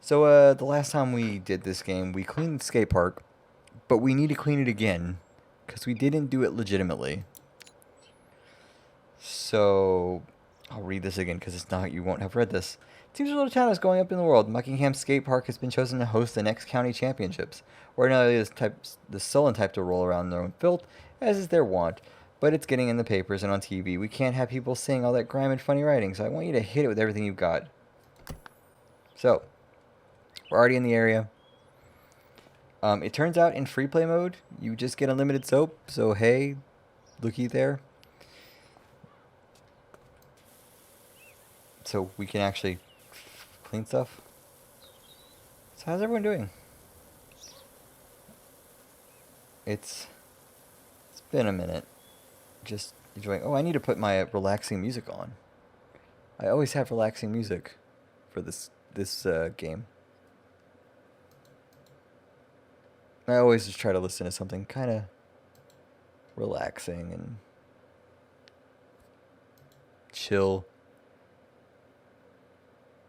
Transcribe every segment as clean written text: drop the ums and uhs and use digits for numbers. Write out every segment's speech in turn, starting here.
So the last time we did this game, we cleaned the skate park, but we need to clean it again because we didn't do it legitimately. So I'll read this again because it's not, you won't have read this. Teams little town is going up in the world. Buckingham Skate Park has been chosen to host the next county championships. Ordinarily, the sullen type to roll around in their own filth, as is their wont. But it's getting in the papers and on TV. We can't have people saying all that grime and funny writing, so I want you to hit it with everything you've got. So, we're already in the area. It turns out in free play mode, you just get unlimited soap. So hey, looky there. So we can actually clean stuff. So how's everyone doing? It's been a minute. Just enjoying. Oh, I need to put my relaxing music on. I always have relaxing music for this game. I always just try to listen to something kind of relaxing and chill.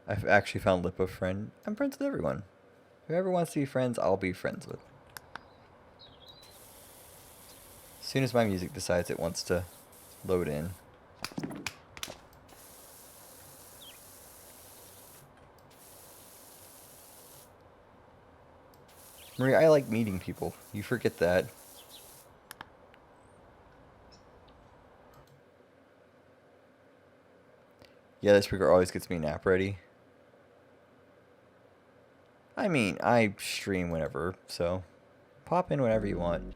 I've actually found Lipo friend. I'm friends with everyone. Whoever wants to be friends, I'll be friends with. As soon as my music decides it wants to load in. Marie, I like meeting people. You forget that. Yeah, this speaker always gets me nap ready. I mean, I stream whenever, so pop in whenever you want.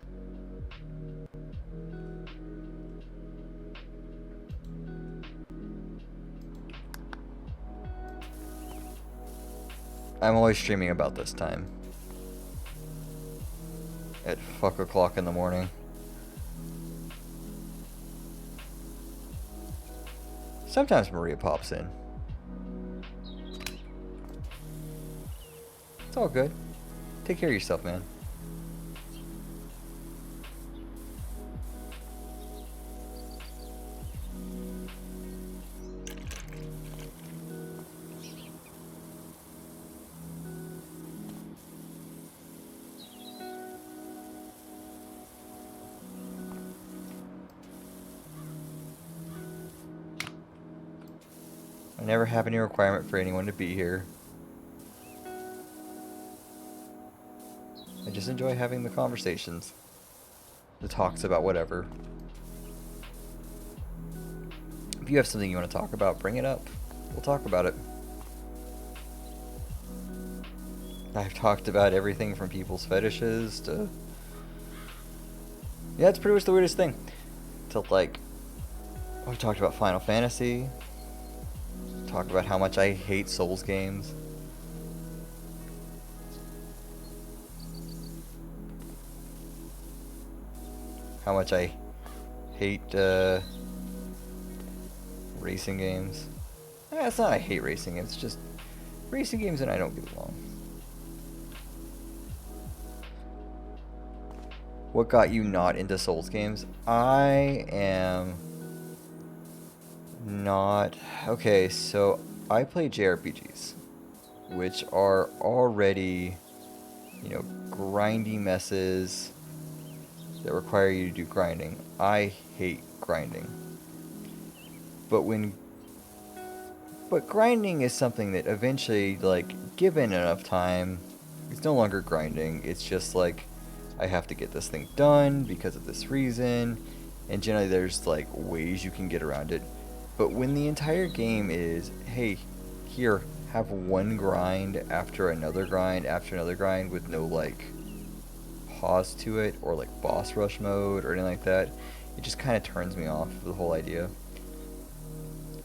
I'm always streaming about this time. At fuck o'clock in the morning. Sometimes Maria pops in. It's all good. Take care of yourself, man. I never have any requirement for anyone to be here. I just enjoy having the conversations. The talks about whatever. If you have something you want to talk about, bring it up. We'll talk about it. I've talked about everything from people's fetishes to... Yeah, it's pretty much the weirdest thing. To like... I've talked about Final Fantasy. Talk about how much I hate Souls games. How much I hate racing games. It's not I hate racing games, it's just racing games and I don't get along. What got you not into Souls games? I am not... Okay, so I play JRPGs, which are already, you know, grindy messes that require you to do grinding. I hate grinding. But grinding is something that eventually, like, given enough time, it's no longer grinding. It's just like, I have to get this thing done because of this reason, and generally there's like ways you can get around it. But when the entire game is, hey, here, have one grind after another grind after another grind with no like pause to it or like boss rush mode or anything like that, it just kind of turns me off the whole idea.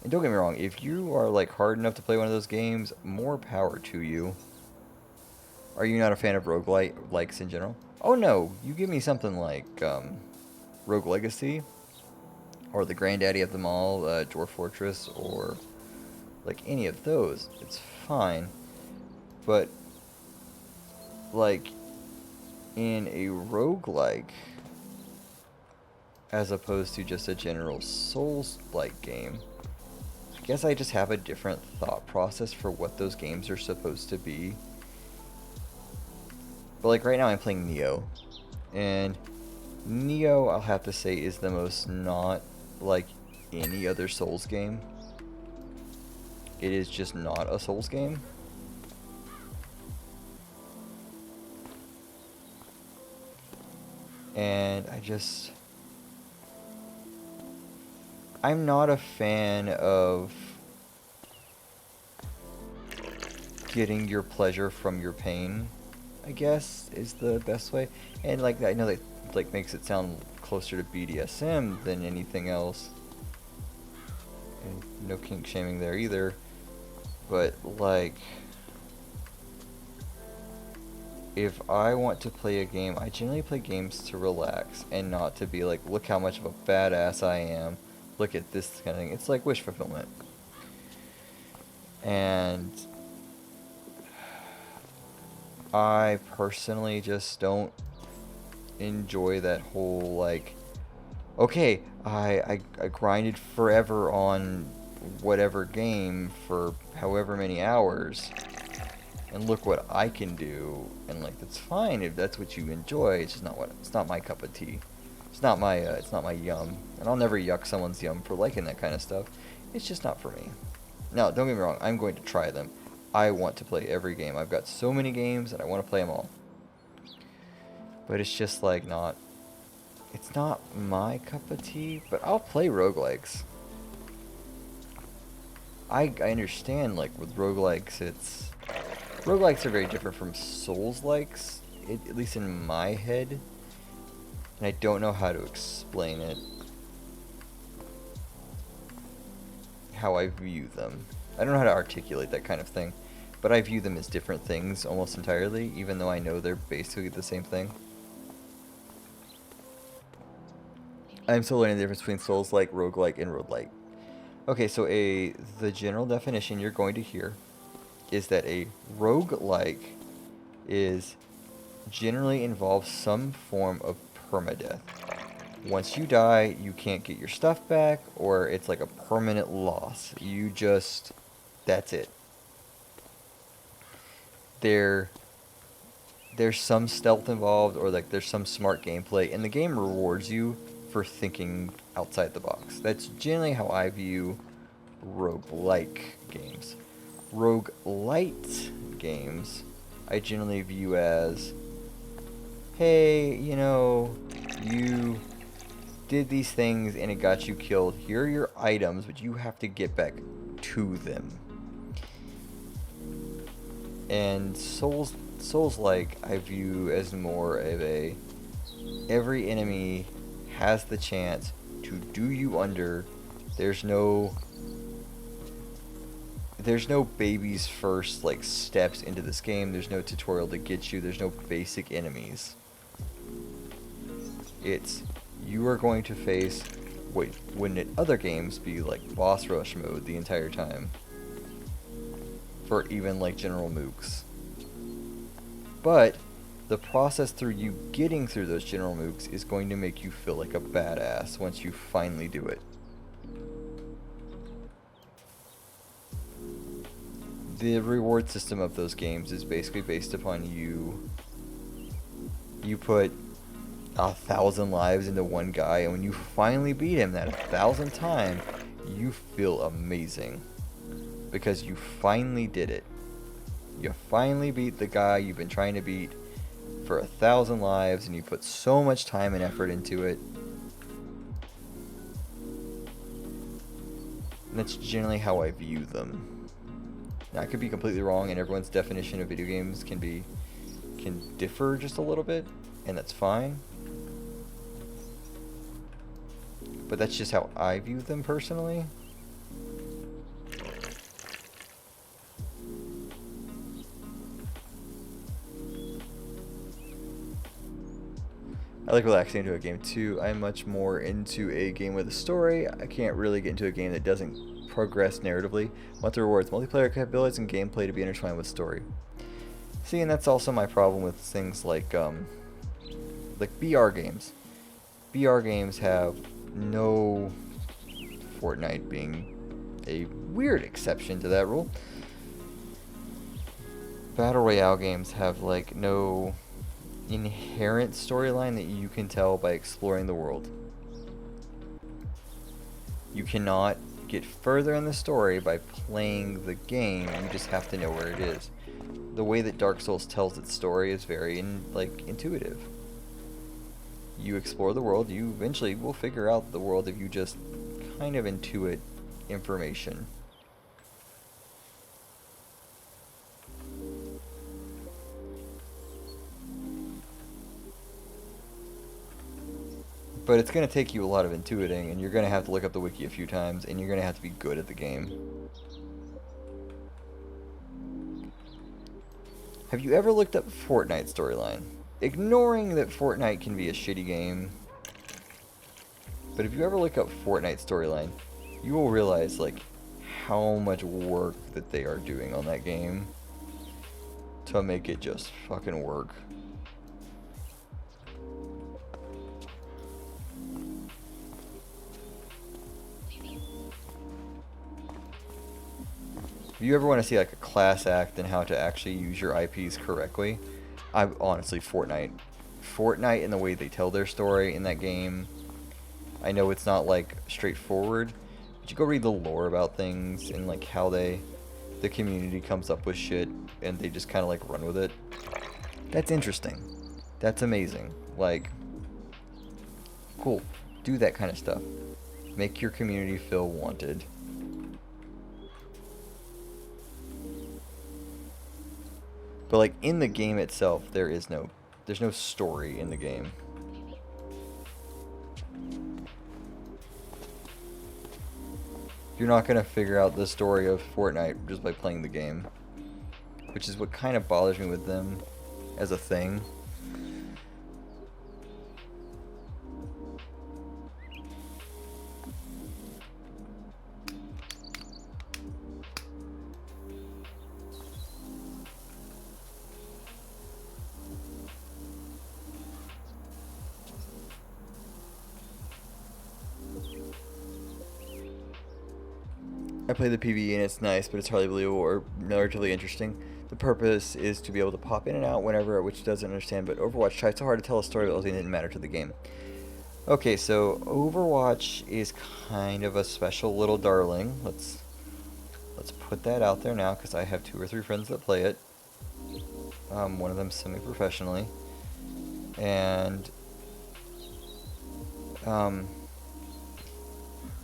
And don't get me wrong, if you are like hard enough to play one of those games, more power to you. Are you not a fan of roguelikes in general? Oh no, you give me something like Rogue Legacy, or the granddaddy of them all, Dwarf Fortress, or like any of those, it's fine. But like in a roguelike, as opposed to just a general Souls-like game, guess I just have a different thought process for what those games are supposed to be. But like right now I'm playing Neo, and Neo, I'll have to say, is the most not like any other Souls game. It is just not a Souls game. And I'm not a fan of getting your pleasure from your pain, I guess, is the best way. And like, I know that like makes it sound closer to BDSM than anything else. And no kink shaming there either. But like, if I want to play a game, I generally play games to relax and not to be like, look how much of a badass I am. Look at this kind of thing. It's like wish fulfillment. And I personally just don't enjoy that whole like, okay, I grinded forever on whatever game for however many hours, and look what I can do. And like, that's fine if that's what you enjoy. It's just it's not my cup of tea. It's not my yum. And I'll never yuck someone's yum for liking that kind of stuff. It's just not for me. Now, don't get me wrong, I'm going to try them. I want to play every game. I've got so many games and I want to play them all. But it's just like it's not my cup of tea, but I'll play roguelikes. I understand, like, with roguelikes, roguelikes are very different from Souls-likes, at least in my head. And I don't know how to explain it. How I view them. I don't know how to articulate that kind of thing. But I view them as different things almost entirely, even though I know they're basically the same thing. I'm still learning the difference between Souls-like, roguelike, and roguelike. Okay, so the general definition you're going to hear is that a roguelike generally involves some form of permadeath. Once you die, you can't get your stuff back, or it's like a permanent loss. That's it. There's some stealth involved, or like there's some smart gameplay, and the game rewards you for thinking outside the box. That's generally how I view roguelike games. Roguelite games, I generally view as, hey, you did these things and it got you killed. Here are your items, but you have to get back to them. And Souls-like, I view as more of every enemy has the chance to do you under. There's no baby's first like steps into this game. There's no tutorial to get you. There's no basic enemies. You are going to face what wouldn't in other games be like boss rush mode the entire time. For even like general mooks. But the process through you getting through those general mooks is going to make you feel like a badass once you finally do it. The reward system of those games is basically based upon you put 1,000 lives into one guy, and when you finally beat him that 1,000th time, you feel amazing. Because you finally did it. You finally beat the guy you've been trying to beat for 1,000 lives, and you put so much time and effort into it. And that's generally how I view them. Now, I could be completely wrong, and everyone's definition of video games can differ just a little bit, and that's fine. But that's just how I view them personally. I like relaxing into a game too. I'm much more into a game with a story. I can't really get into a game that doesn't progress narratively. I want the rewards, multiplayer capabilities, and gameplay to be intertwined with story. See, and that's also my problem with things like BR games. BR games have no, Fortnite being a weird exception to that rule. Battle Royale games have like no inherent storyline that you can tell by exploring the world. You cannot get further in the story by playing the game, you just have to know where it is. The way that Dark Souls tells its story is very intuitive. You explore the world, you eventually will figure out the world if you just kind of intuit information. But it's going to take you a lot of intuiting, and you're going to have to look up the wiki a few times, and you're going to have to be good at the game. Have you ever looked up Fortnite storyline? Ignoring that Fortnite can be a shitty game, but if you ever look up Fortnite storyline, you will realize like how much work that they are doing on that game to make it just fucking work. If you ever want to see like a class act and how to actually use your IPs correctly, honestly, Fortnite and the way they tell their story in that game. I know it's not like straightforward, but you go read the lore about things and like how the community comes up with shit and they just kind of like run with it. That's interesting. That's amazing. Like, cool. Do that kind of stuff. Make your community feel wanted. But like in the game itself, there's no story in the game. You're not gonna figure out the story of Fortnite just by playing the game, which is what kind of bothers me with them as a thing. I play the PvE and it's nice, but it's hardly believable or relatively interesting. The purpose is to be able to pop in and out whenever, which doesn't understand, but Overwatch tried so hard to tell a story that ultimately didn't matter to the game. Okay, so Overwatch is kind of a special little darling. Let's put that out there now, because I have 2 or 3 friends that play it. One of them semi-professionally. And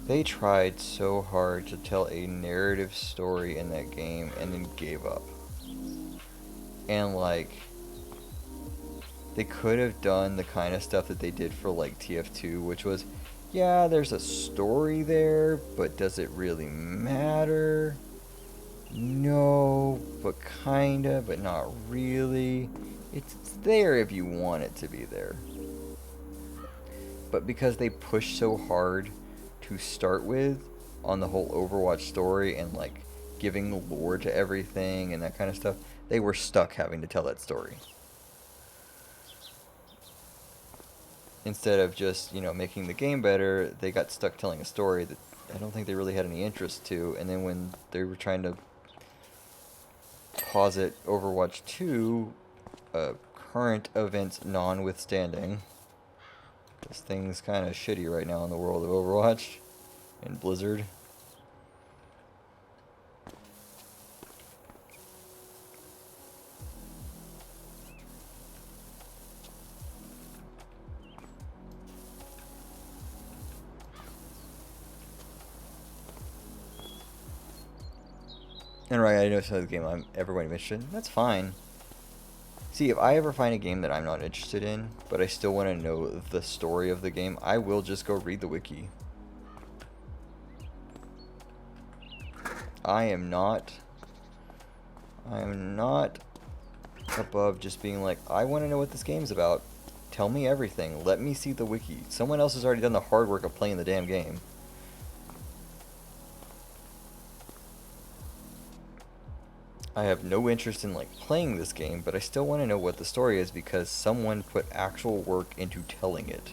they tried so hard to tell a narrative story in that game and then gave up. And like, they could have done the kind of stuff that they did for like TF2, which was, yeah, there's a story there, but does it really matter? No, but kinda, but not really. It's there if you want it to be there. But because they pushed so hard to start with on the whole Overwatch story and like giving lore to everything and that kind of stuff, they were stuck having to tell that story. Instead of just, making the game better, they got stuck telling a story that I don't think they really had any interest to. And then when they were trying to posit Overwatch 2, current events notwithstanding, this thing's kind of shitty right now in the world of Overwatch and Blizzard. And right, I know some of the game I'm ever going to be interested in. That's fine. See, if I ever find a game that I'm not interested in, but I still want to know the story of the game, I will just go read the wiki. I am not above just being like, I want to know what this game's about. Tell me everything. Let me see the wiki. Someone else has already done the hard work of playing the damn game. I have no interest in like playing this game, but I still want to know what the story is because someone put actual work into telling it.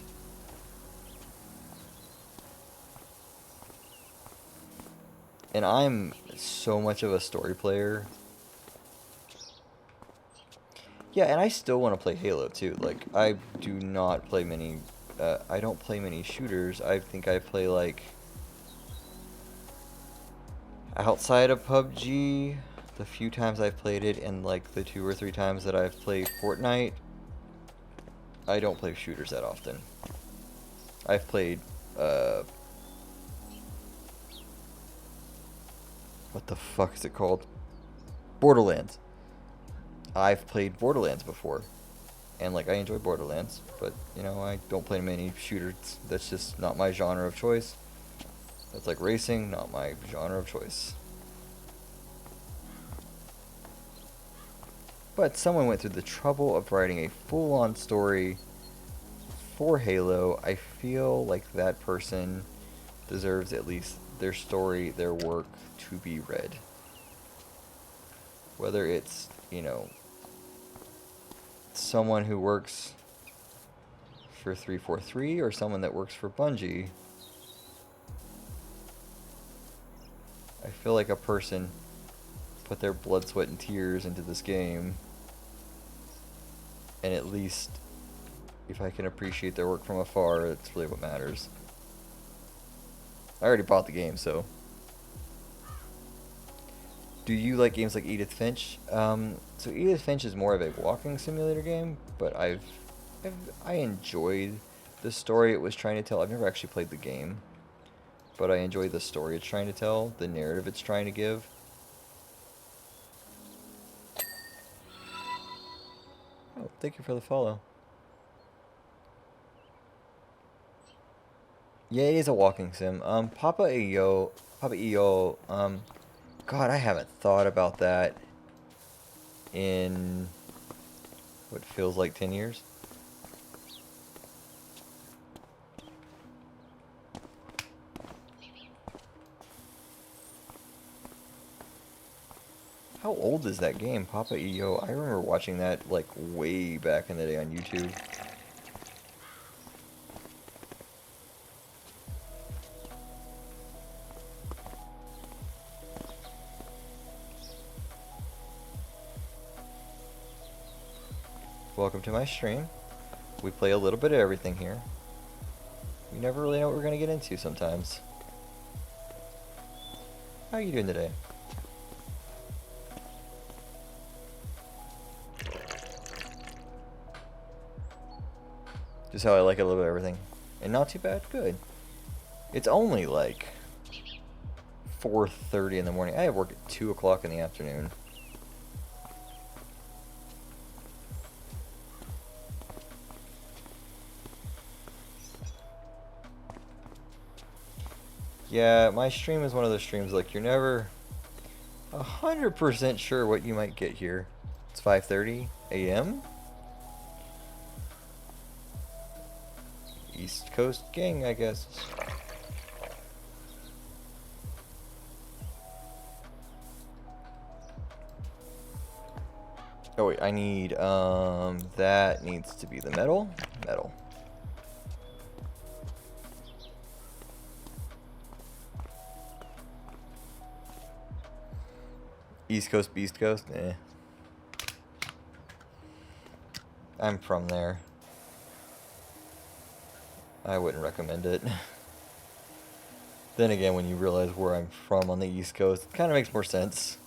And I'm so much of a story player. Yeah, and I still want to play Halo too. Like, I do not play many. I don't play many shooters. I think I play like outside of PUBG. The few times I've played it, and like the 2 or 3 times that I've played Fortnite, I don't play shooters that often. I've played. What the fuck is it called? Borderlands. I've played Borderlands before. And like I enjoy Borderlands, but you know, I don't play many shooters. That's just not my genre of choice. That's like racing, not my genre of choice. But someone went through the trouble of writing a full-on story for Halo. I feel like that person deserves at least their story, their work to be read. Whether it's, you know, someone who works for 343 or someone that works for Bungie, I feel like a person put their blood, sweat, and tears into this game, and at least if I can appreciate their work from afar, that's really what matters. I already bought the game, so. Do you like games like Edith Finch? So Edith Finch is more of a walking simulator game, but I enjoyed the story it was trying to tell. I've never actually played the game, but I enjoy the story it's trying to tell, the narrative it's trying to give. Oh, thank you for the follow. Yeah, it is a walking sim. Papa EO, God, I haven't thought about that in what feels like 10 years. How old is that game, Papa EO? I remember watching that like way back in the day on YouTube. Welcome to my stream. We play a little bit of everything here. You never really know what we're going to get into sometimes. How are you doing today? Just how I like a little bit of everything. And not too bad? Good. It's only like 4:30 in the morning. I have work at 2 o'clock in the afternoon. Yeah, my stream is one of those streams like you're never 100% sure what you might get here. It's 5:30 a.m. East Coast gang, I guess. Oh wait, I need, that needs to be the metal. Metal. East Coast, Beast Coast? Eh. I'm from there. I wouldn't recommend it. Then again, when you realize where I'm from on the East Coast, it kind of makes more sense.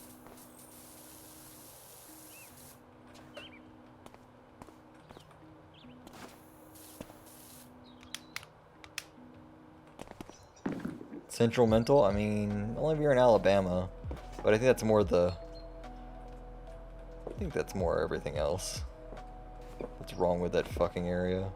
Central Mental? I mean, only if you're in Alabama. But I think that's more the... I think that's more everything else. What's wrong with that fucking area?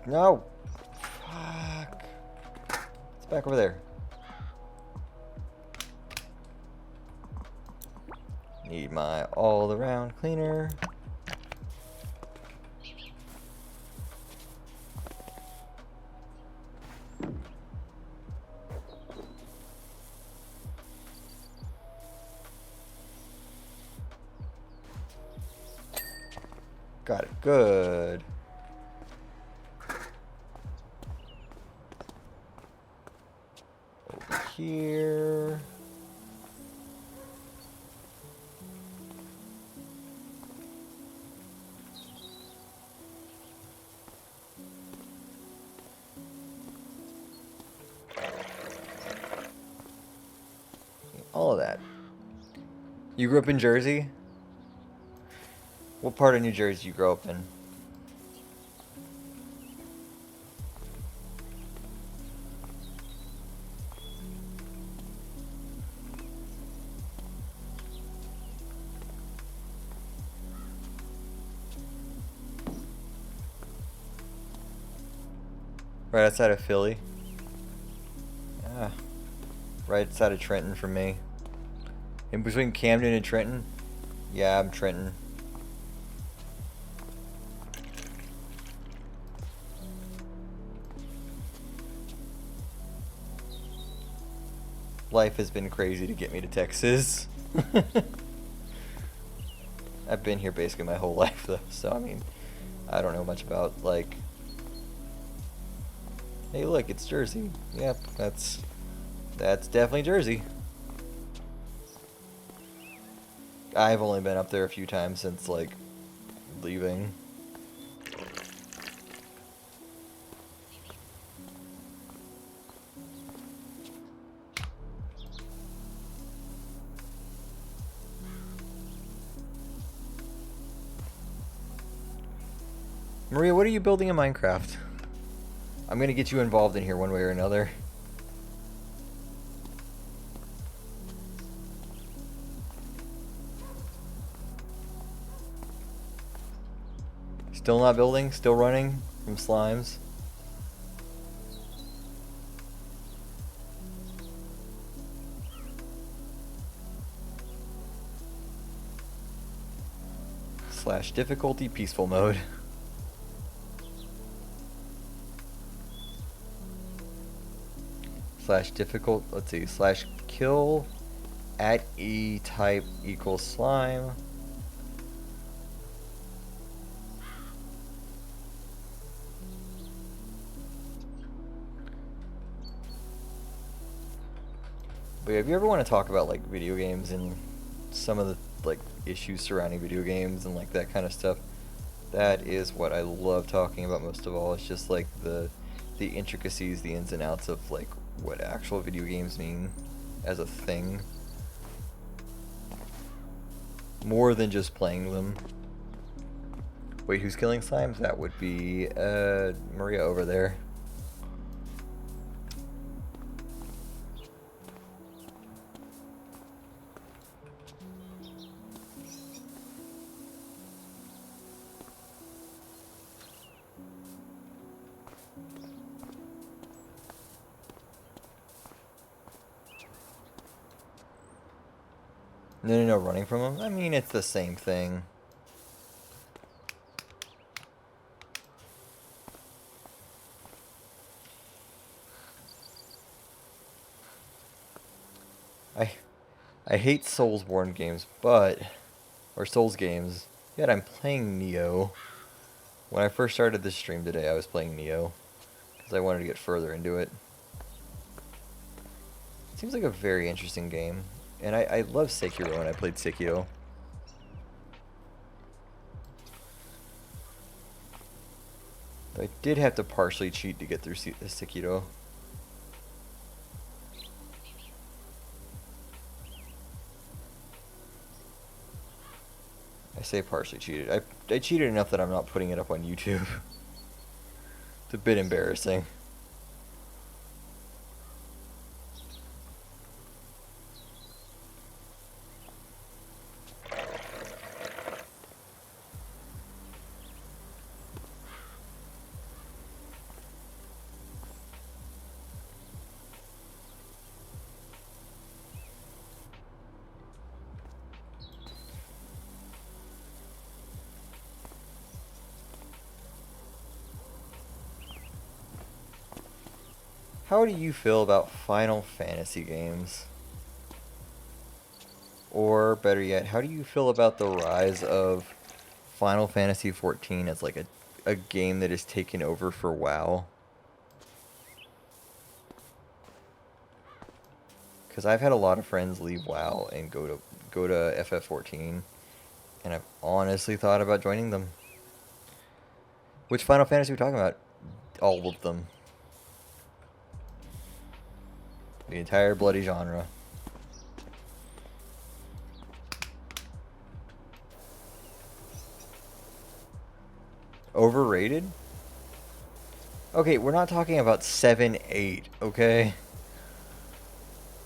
No! Fuck. It's back over there. Need my all-around cleaner. Got it. Good. Over here. All of that. You grew up in Jersey? What part of New Jersey did you grow up in? Right outside of Philly? Ah, right outside of Trenton for me. In between Camden and Trenton? Yeah, I'm Trenton. Life has been crazy to get me to Texas. I've been here basically my whole life though, so I mean, I don't know much about like... Hey look, it's Jersey. Yep, that's definitely Jersey. I've only been up there a few times since like leaving. Maria, what are you building in Minecraft? I'm gonna get you involved in here one way or another. Still not building? Still running from slimes? / difficulty peaceful mode. / difficult, let's see, / kill at E type equals slime. But yeah, if you ever want to talk about like video games and some of the like issues surrounding video games and like that kind of stuff, that is what I love talking about most of all. It's just like the intricacies, the ins and outs of like what actual video games mean as a thing, more than just playing them. Wait, who's killing slimes? That would be Maria over there. No, running from them? I mean, it's the same thing. I hate Soulsborne games, or Souls games, yet I'm playing Neo. When I first started this stream today, I was playing Neo, because I wanted to get further into it. It seems like a very interesting game. And I love Sekiro when I played Sekiro. But I did have to partially cheat to get through Sekiro. I say partially cheated. I cheated enough that I'm not putting it up on YouTube. It's a bit embarrassing. How do you feel about Final Fantasy games? Or, better yet, how do you feel about the rise of Final Fantasy 14 as like a game that is taken over for WoW. Because I've had a lot of friends leave WoW and go to FF14, and I've honestly thought about joining them. Which Final Fantasy are we talking about? All of them. The entire bloody genre. Overrated? Okay, we're not talking about 7, 8, okay?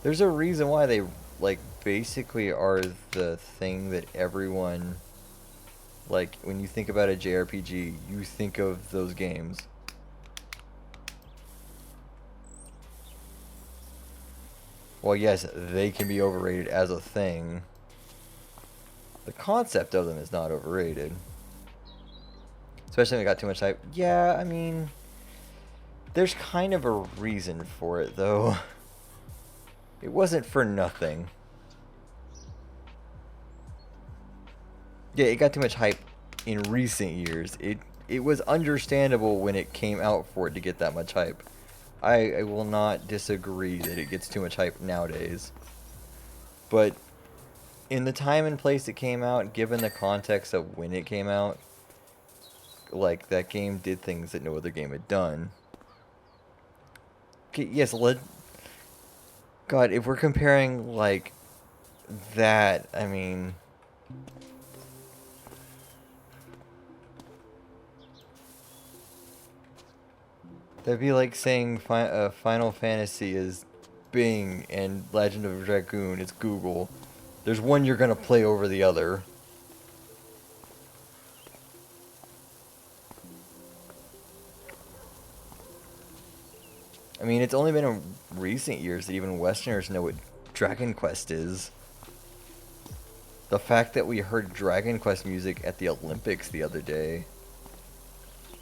There's a reason why they, like, basically are the thing that everyone, like, when you think about a JRPG, you think of those games. Well, yes, they can be overrated as a thing. The concept of them is not overrated. Especially when it got too much hype. Yeah, I mean, there's kind of a reason for it, though. It wasn't for nothing. Yeah, it got too much hype in recent years. It was understandable when it came out for it to get that much hype. I will not disagree that it gets too much hype nowadays. But in the time and place it came out, given the context of when it came out, like, that game did things that no other game had done. Okay, yes, God, if we're comparing, like, that, I mean... That'd be like saying Final Fantasy is Bing and Legend of Dragoon is Google. There's one you're gonna play over the other. I mean, it's only been in recent years that even Westerners know what Dragon Quest is. The fact that we heard Dragon Quest music at the Olympics the other day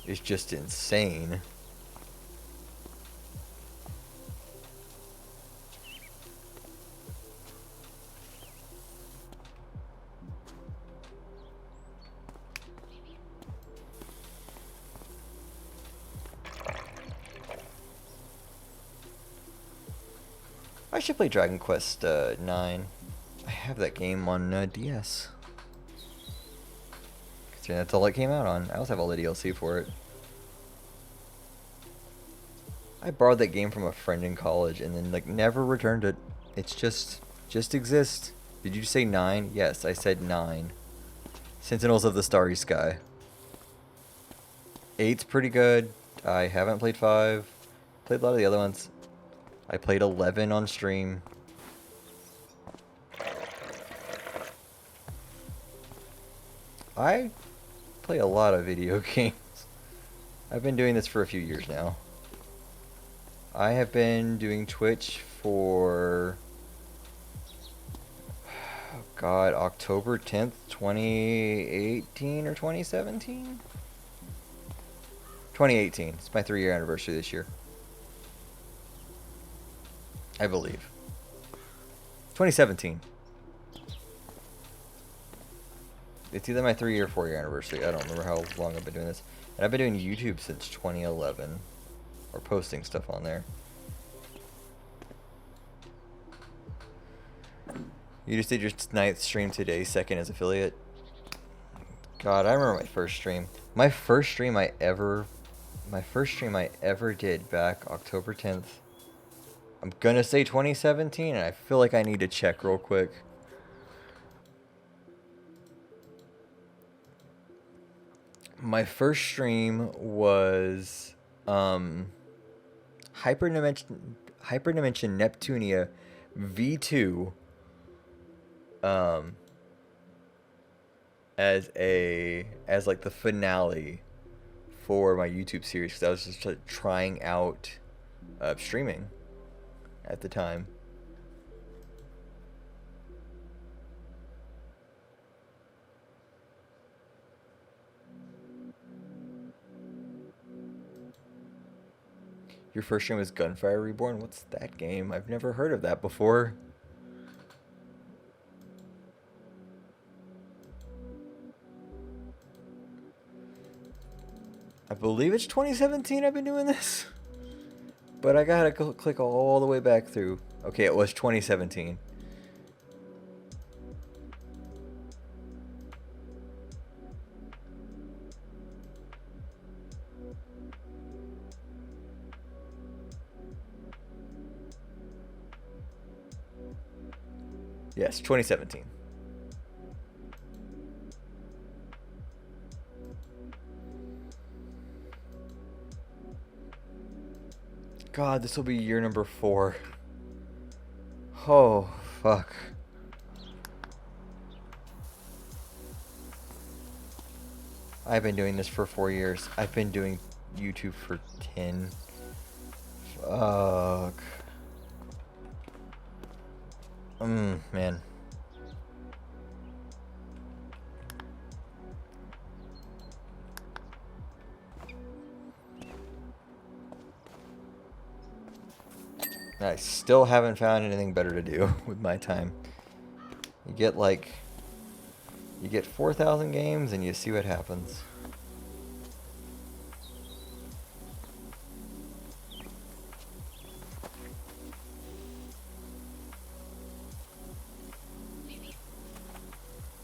is just insane. I should play Dragon Quest 9. I have that game on DS. Considering that's all it came out on. I also have all the DLC for it. I borrowed that game from a friend in college and then, like, never returned it. It's just exists. Did you say 9? Yes, I said 9. Sentinels of the Starry Sky. 8's pretty good. I haven't played 5. Played a lot of the other ones. I played 11 on stream. I play a lot of video games. I've been doing this for a few years now. I have been doing Twitch for... oh God, October 10th, 2018 or 2017? 2018. It's my 3-year anniversary this year. I believe. 2017. It's either my 3-year or 4-year anniversary. I don't remember how long I've been doing this. And I've been doing YouTube since 2011. Or posting stuff on there. You just did your 9th stream today, 2nd as affiliate. God, I remember my first stream. My first stream I ever did back October 10th. I'm gonna say 2017, and I feel like I need to check real quick. My first stream was Hyperdimension Neptunia V2 as like the finale for my YouTube series, because I was just like, trying out streaming at the time. Your first stream was Gunfire Reborn? What's that game? I've never heard of that before. I believe it's 2017 I've been doing this. But I gotta click all the way back through. Okay, it was 2017. Yes, 2017. God, this will be year number 4. Oh, fuck. I've been doing this for 4 years. I've been doing YouTube for 10. Fuck. Man. I still haven't found anything better to do with my time. You get 4,000 games and you see what happens.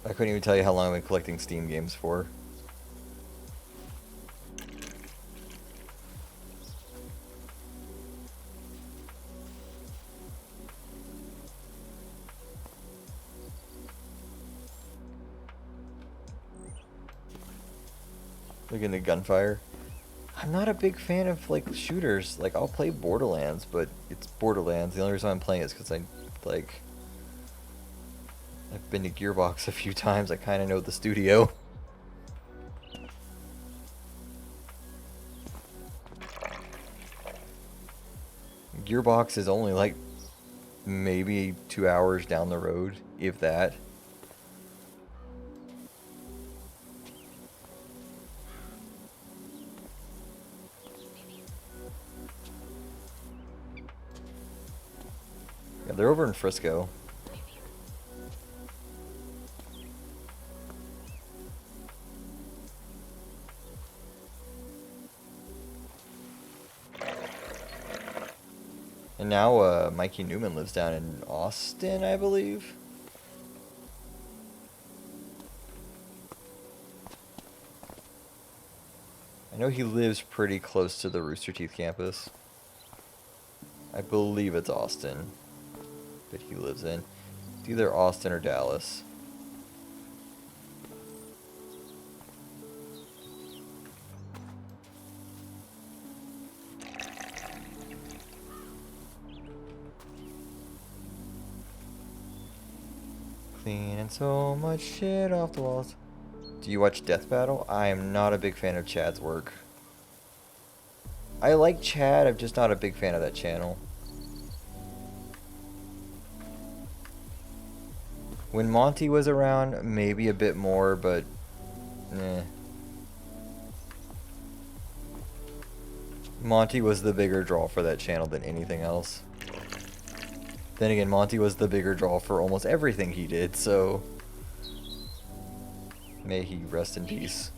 I couldn't even tell you how long I've been collecting Steam games for. Look at the gunfire. I'm not a big fan of shooters. I'll play Borderlands, but it's Borderlands. The only reason I'm playing it is because I've been to Gearbox a few times. I kind of know the studio. Gearbox is only maybe 2 hours down the road, if that. Yeah, they're over in Frisco. And now Mikey Newman lives down in Austin, I believe. I know he lives pretty close to the Rooster Teeth campus. I believe it's Austin that he lives in. It's either Austin or Dallas. Cleaning so much shit off the walls. Do you watch Death Battle? I am not a big fan of Chad's work. I like Chad, I'm just not a big fan of that channel. When Monty was around, maybe a bit more, but eh. Monty was the bigger draw for that channel than anything else. Then again, Monty was the bigger draw for almost everything he did, so may he rest in peace.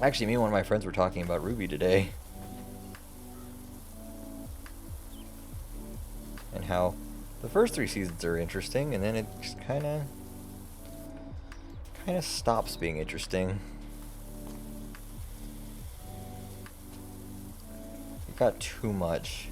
Actually, me and one of my friends were talking about Ruby today. And how the first 3 seasons are interesting, and then it just kind of stops being interesting. It got too much.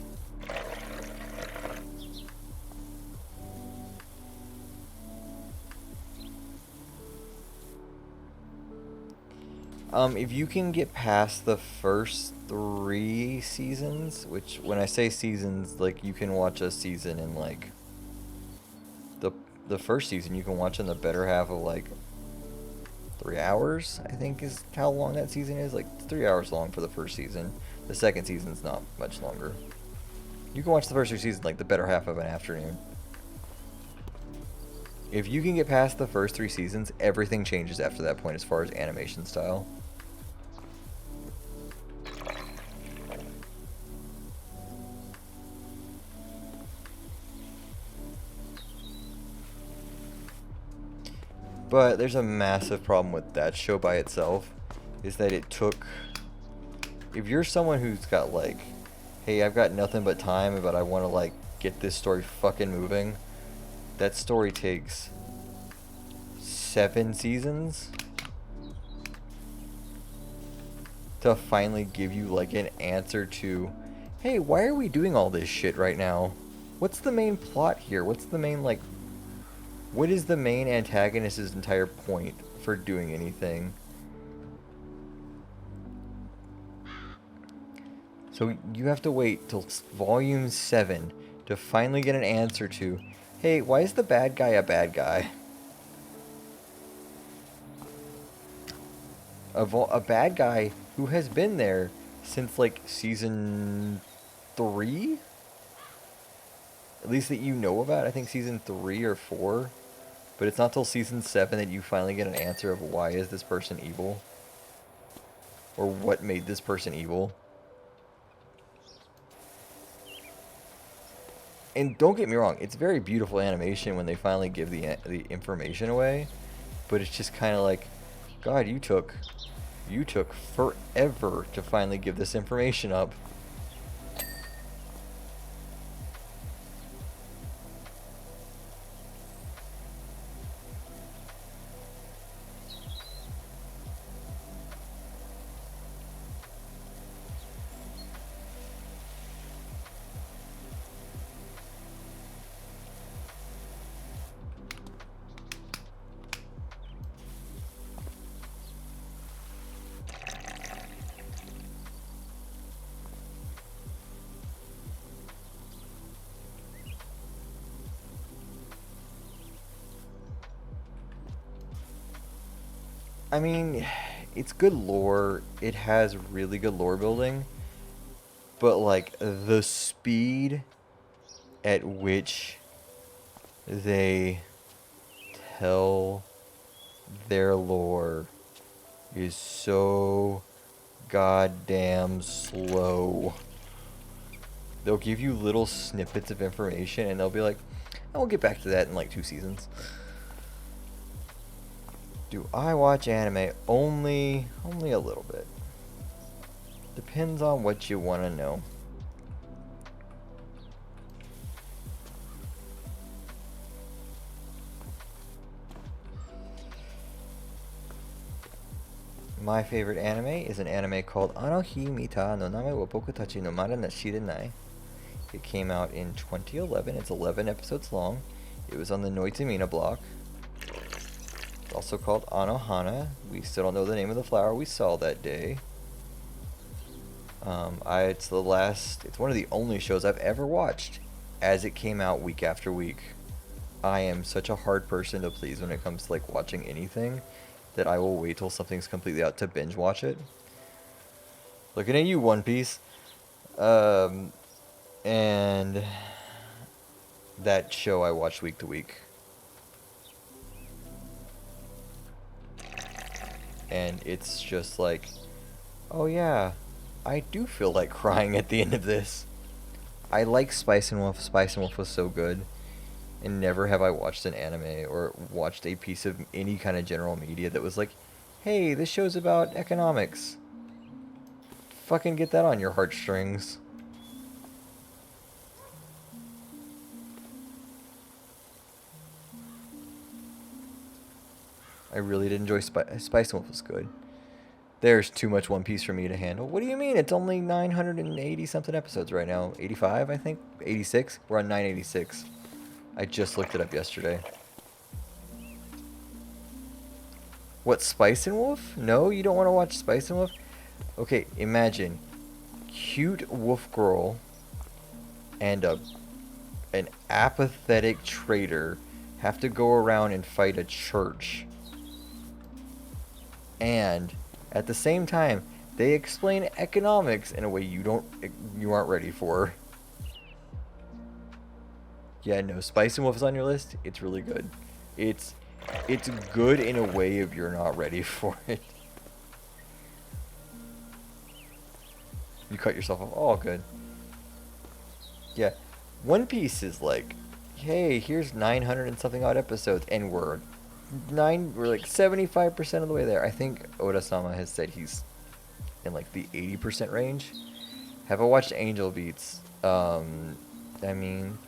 If you can get past the first 3 seasons, which when I say seasons, you can watch a season in the first season you can watch in the better half of 3 hours, I think is how long that season is. 3 hours long for the first season. The second season's not much longer. You can watch the first 3 seasons the better half of an afternoon. If you can get past the first 3 seasons, everything changes after that point as far as animation style. But there's a massive problem with that show by itself. is that it took... If you're someone who's got like, hey, I've got nothing but time, but I want to like get this story fucking moving, that story takes 7 seasons to finally give you like an answer to, hey, why are we doing all this shit right now? What's the main plot here? What's the main like, what is the main antagonist's entire point for doing anything? So you have to wait till volume 7 to finally get an answer to, hey, why is the bad guy a bad guy? A bad guy who has been there since like season 3? At least that you know about. I think season 3 or 4. But it's not till season 7 that you finally get an answer of why is this person evil? Or what made this person evil? And don't get me wrong, it's very beautiful animation when they finally give the information away, but it's just kind of like, God, you took forever to finally give this information up. I mean, it's good lore. It has really good lore building. But, like, the speed at which they tell their lore is so goddamn slow. They'll give you little snippets of information and they'll be like, oh, we'll get back to that in like 2 seasons. Do I watch anime? Only a little bit. Depends on what you want to know. My favorite anime is an anime called Anohi Mita no Name wa Boku Tachi no Mara na Shirenai. It came out in 2011. It's 11 episodes long. It was on the Noitamina block. It's also called Anohana. We still don't know the name of the flower we saw that day. It's one of the only shows I've ever watched as it came out week after week. I am such a hard person to please when it comes to like watching anything that I will wait till something's completely out to binge watch it. Looking at you, One Piece. And that show I watched week to week. And it's just like, oh yeah, I do feel like crying at the end of this. I like Spice and Wolf. Spice and Wolf was so good. And never have I watched an anime or watched a piece of any kind of general media that was like, hey, this show's about economics. Fucking get that on your heartstrings. I really did enjoy Spice Wolf was good. There's too much One Piece for me to handle. What do you mean? It's only 980 something episodes right now. 85, I think? 86? We're on 986. I just looked it up yesterday. What, Spice and Wolf? No, you don't want to watch Spice and Wolf? Okay, imagine cute wolf girl and an apathetic trader have to go around and fight a church. And at the same time, they explain economics in a way you aren't ready for. Yeah, no, Spice and Wolf is on your list. It's really good. It's good in a way if you're not ready for it. You cut yourself off. Oh, good. Yeah, One Piece is like, hey, here's 900 and something odd episodes, and we're we're like 75% of the way there. I think Oda-sama has said he's in like the 80% range. Have I watched Angel Beats? I mean,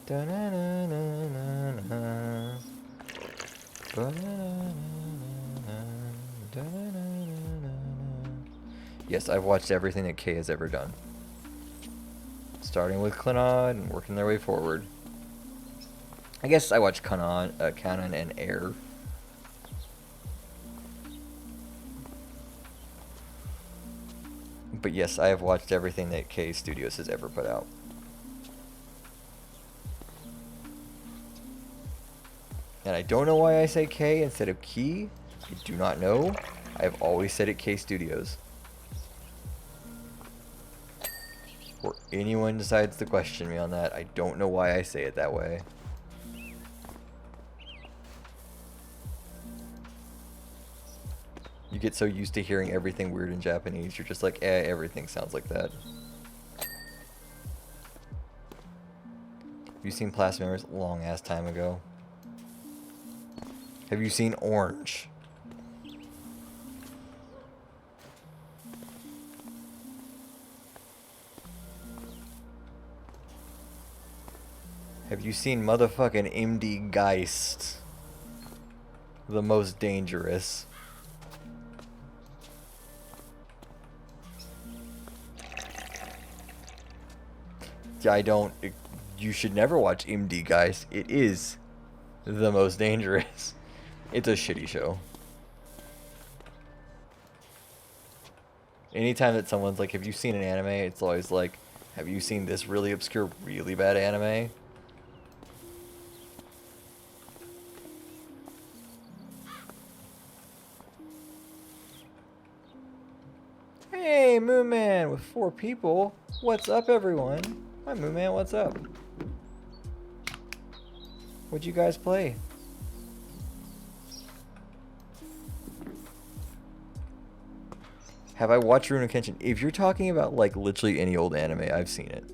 yes, I've watched everything that Kay has ever done. Starting with Clannad and working their way forward. I guess I watched Canon and Air. But yes, I have watched everything that Kay Studios has ever put out. And I don't know why I say K instead of Key. I do not know. I've always said it K Studios. Or anyone decides to question me on that, I don't know why I say it that way. You get so used to hearing everything weird in Japanese, you're just like, everything sounds like that. Have you seen Plastic Memories? Long ass time ago. Have you seen Orange? Have you seen motherfucking MD Geist? The most dangerous. Yeah, I don't. You should never watch MD Geist. It is the most dangerous. It's a shitty show. Anytime that someone's like, have you seen an anime? It's always like, have you seen this really obscure, really bad anime? Hey, Moon Man with 4 people. What's up, everyone? Hi, Moon Man, what's up? What'd you guys play? Have I watched Rurouni Kenshin? If you're talking about like literally any old anime, I've seen it.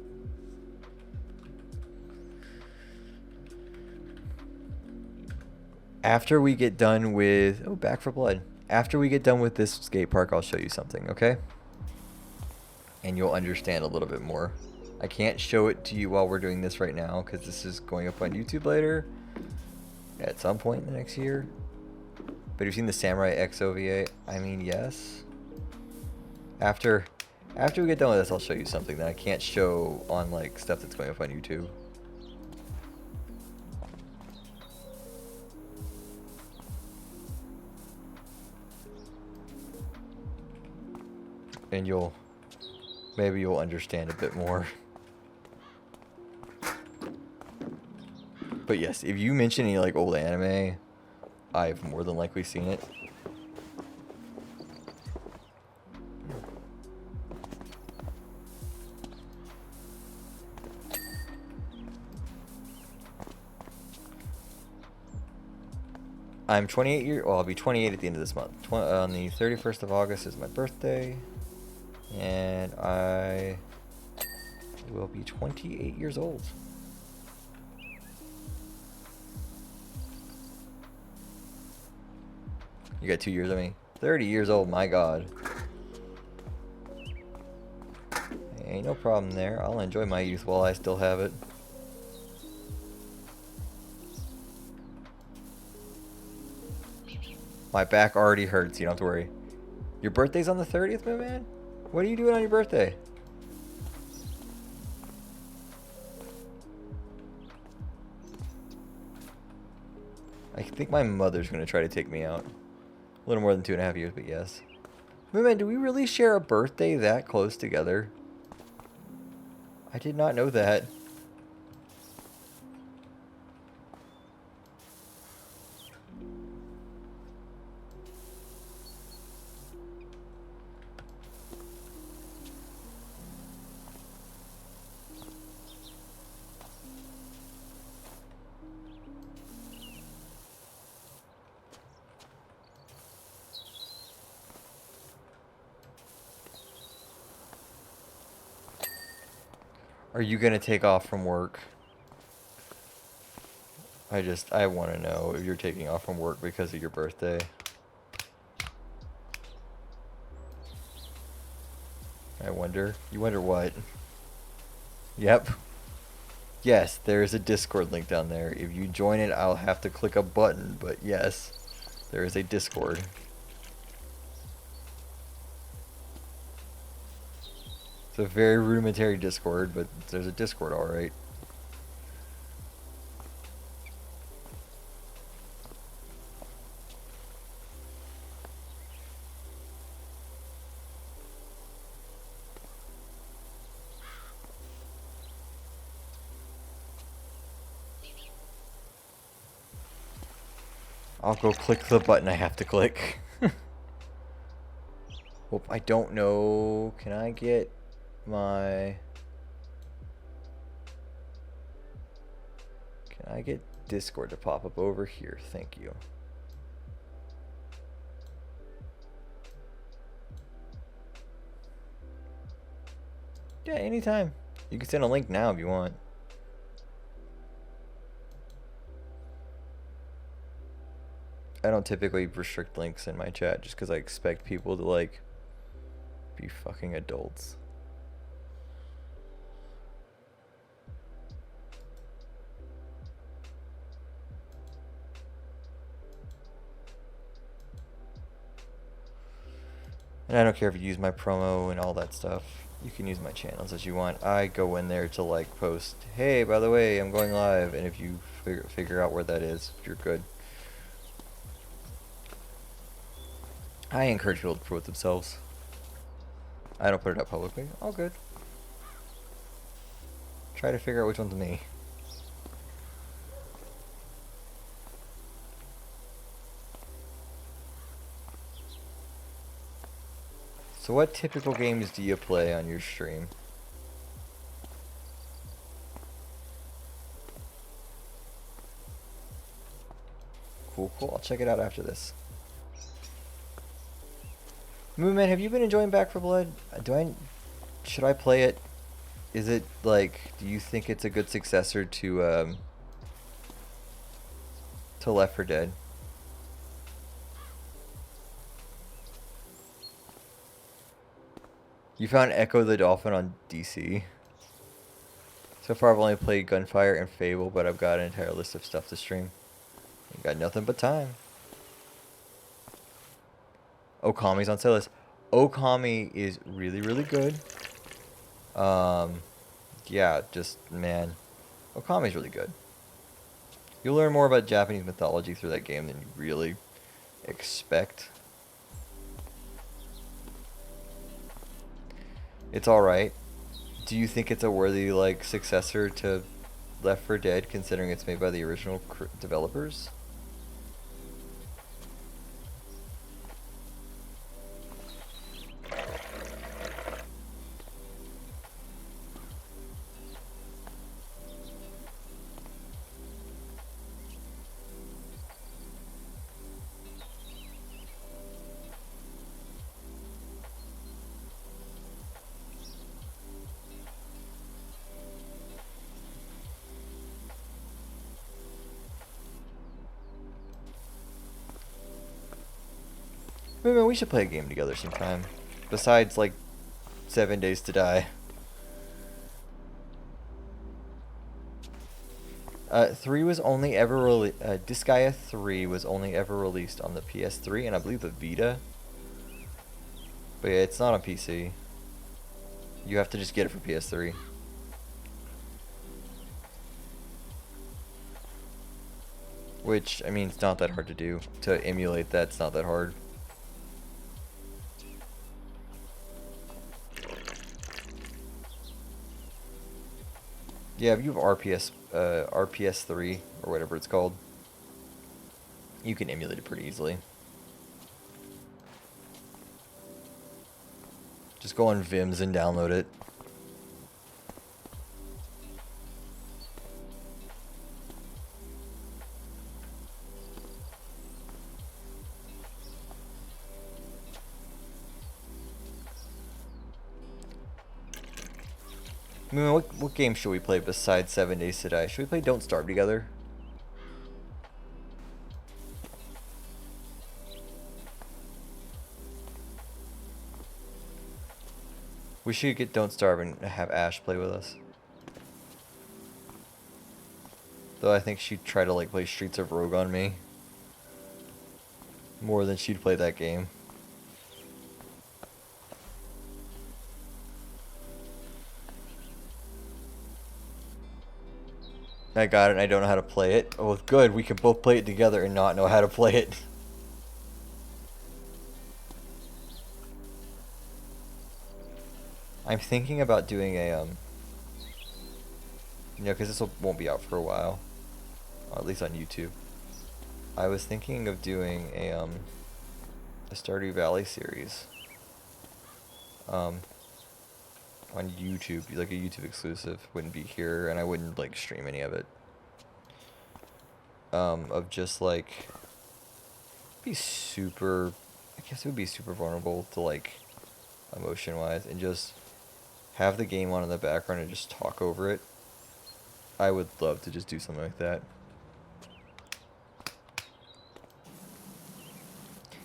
After we get done with... Oh, Back for Blood. After we get done with this skate park, I'll show you something, okay? And you'll understand a little bit more. I can't show it to you while we're doing this right now, because this is going up on YouTube later. At some point in the next year. But have you seen the Samurai X OVA? I mean, yes. After we get done with this, I'll show you something that I can't show on like stuff that's going up on YouTube. And maybe you'll understand a bit more. But yes, if you mention any like old anime, I've more than likely seen it. I'm 28 well, I'll be 28 at the end of this month. On the 31st of August is my birthday. And I will be 28 years old. You got 2 years of me. 30 years old, my god. Ain't no problem there. I'll enjoy my youth while I still have it. My back already hurts, you don't have to worry. Your birthday's on the 30th, my man? What are you doing on your birthday? I think my mother's going to try to take me out. A little more than 2.5 years, but yes. Man, do we really share a birthday that close together? I did not know that. Are you gonna take off from work? I want to know if you're taking off from work because of your birthday. I wonder. You wonder what? Yep. Yes, there is a Discord link down there. If you join it, I'll have to click a button, but yes, there is a Discord. It's a very rudimentary Discord, but there's a Discord, alright. I'll go click the button I have to click. Well, I don't know. Can I get my... Can I get Discord to pop up over here? Thank you. Yeah, anytime. You can send a link now if you want. I don't typically restrict links in my chat just because I expect people to, like, be fucking adults. And I don't care if you use my promo and all that stuff. You can use my channels as you want. I go in there to, like, post, hey, by the way, I'm going live. And if you figure out where that is, you're good. I encourage people to promote themselves. I don't put it up publicly. All good. Try to figure out which one's me. So what typical games do you play on your stream? Cool, cool. I'll check it out after this. Moonman, have you been enjoying Back 4 Blood? Should I play it? Is it, like, do you think it's a good successor to Left 4 Dead? You found Echo the Dolphin on DC. So far I've only played Gunfire and Fable, but I've got an entire list of stuff to stream. I've got nothing but time. Okami's on sale list. Okami is really, really good. Yeah, just, man. Okami's really good. You'll learn more about Japanese mythology through that game than you really expect. It's alright. Do you think it's a worthy, like, successor to Left 4 Dead, considering it's made by the original developers? Maybe we should play a game together sometime. Besides, like, 7 Days to Die. 3 was only ever Disgaea 3 was only ever released on the PS3 and I believe the Vita. But yeah, it's not on PC. You have to just get it for PS3. Which, I mean, it's not that hard to do. To emulate that, it's not that hard. Yeah, if you have RPS3 or whatever it's called, you can emulate it pretty easily. Just go on Vims and download it. I mean, what game should we play besides 7 Days to Die? Should we play Don't Starve together? We should get Don't Starve and have Ash play with us. Though I think she'd try to like play Streets of Rogue on me more than she'd play that game. I got it and I don't know how to play it. Oh, good. We can both play it together and not know how to play it. I'm thinking about doing a, you know, because this won't be out for a while. Or at least on YouTube. I was thinking of doing a Stardew Valley series. On YouTube, like a YouTube exclusive, wouldn't be here, and I wouldn't like stream any of it. Of just like, be super, I guess it would be super vulnerable to like, emotion-wise, and just have the game on in the background and just talk over it. I would love to just do something like that.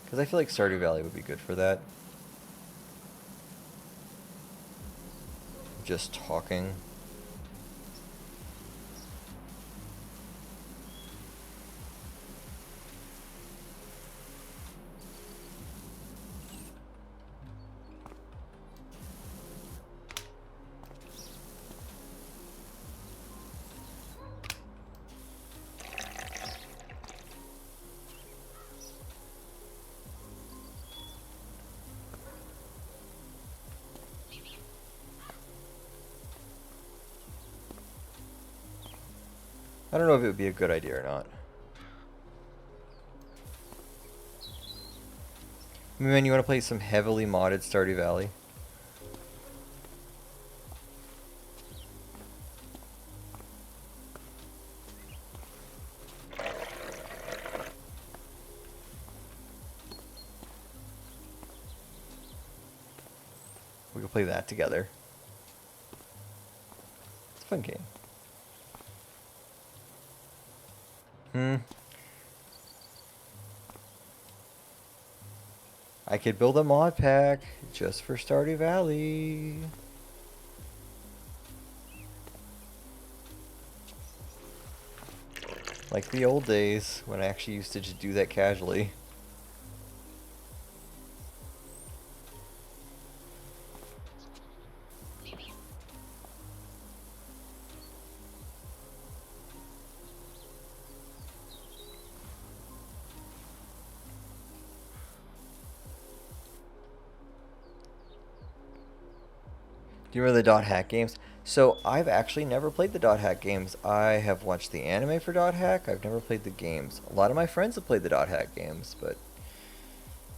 Because I feel like Stardew Valley would be good for that. Just talking. I don't know if it would be a good idea or not. Man, you want to play some heavily modded Stardew Valley? We can play that together. It's a fun game. I could build a mod pack just for Stardew Valley. Like the old days when I actually used to just do that casually. Do you remember the Dot Hack games? So I've actually never played the Dot Hack games. I have watched the anime for Dot Hack. I've never played the games. A lot of my friends have played the Dot Hack games, but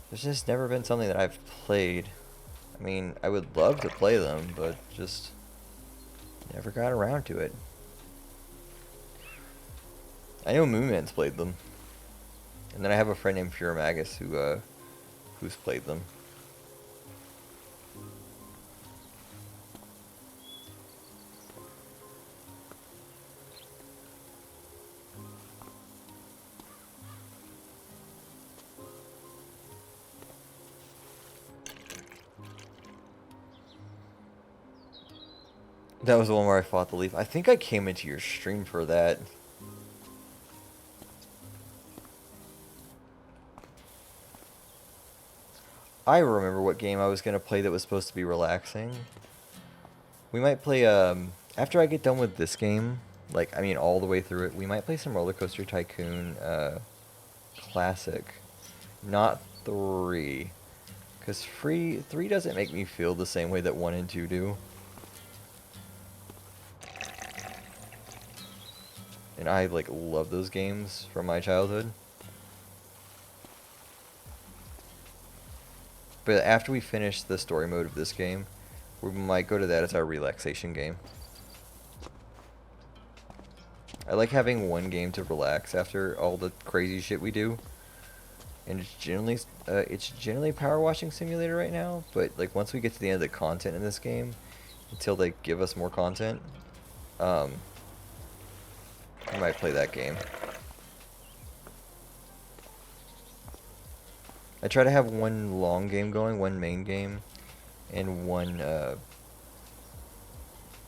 there's just never been something that I've played. I mean, I would love to play them, but just never got around to it. I know Moonman's played them. And then I have a friend named Furamagus who's played them. That was the one where I fought the leaf. I think I came into your stream for that. I remember what game I was going to play that was supposed to be relaxing. We might play, after I get done with this game, like, I mean, all the way through it, we might play some Roller Coaster Tycoon, Classic. Not 3. Because 3 doesn't make me feel the same way that 1 and 2 do. And I, like, love those games from my childhood. But after we finish the story mode of this game, we might go to that as our relaxation game. I like having one game to relax after all the crazy shit we do. And it's generally Power Washing Simulator right now, but like once we get to the end of the content in this game, until they give us more content, I might play that game. I try to have one long game going, one main game, and one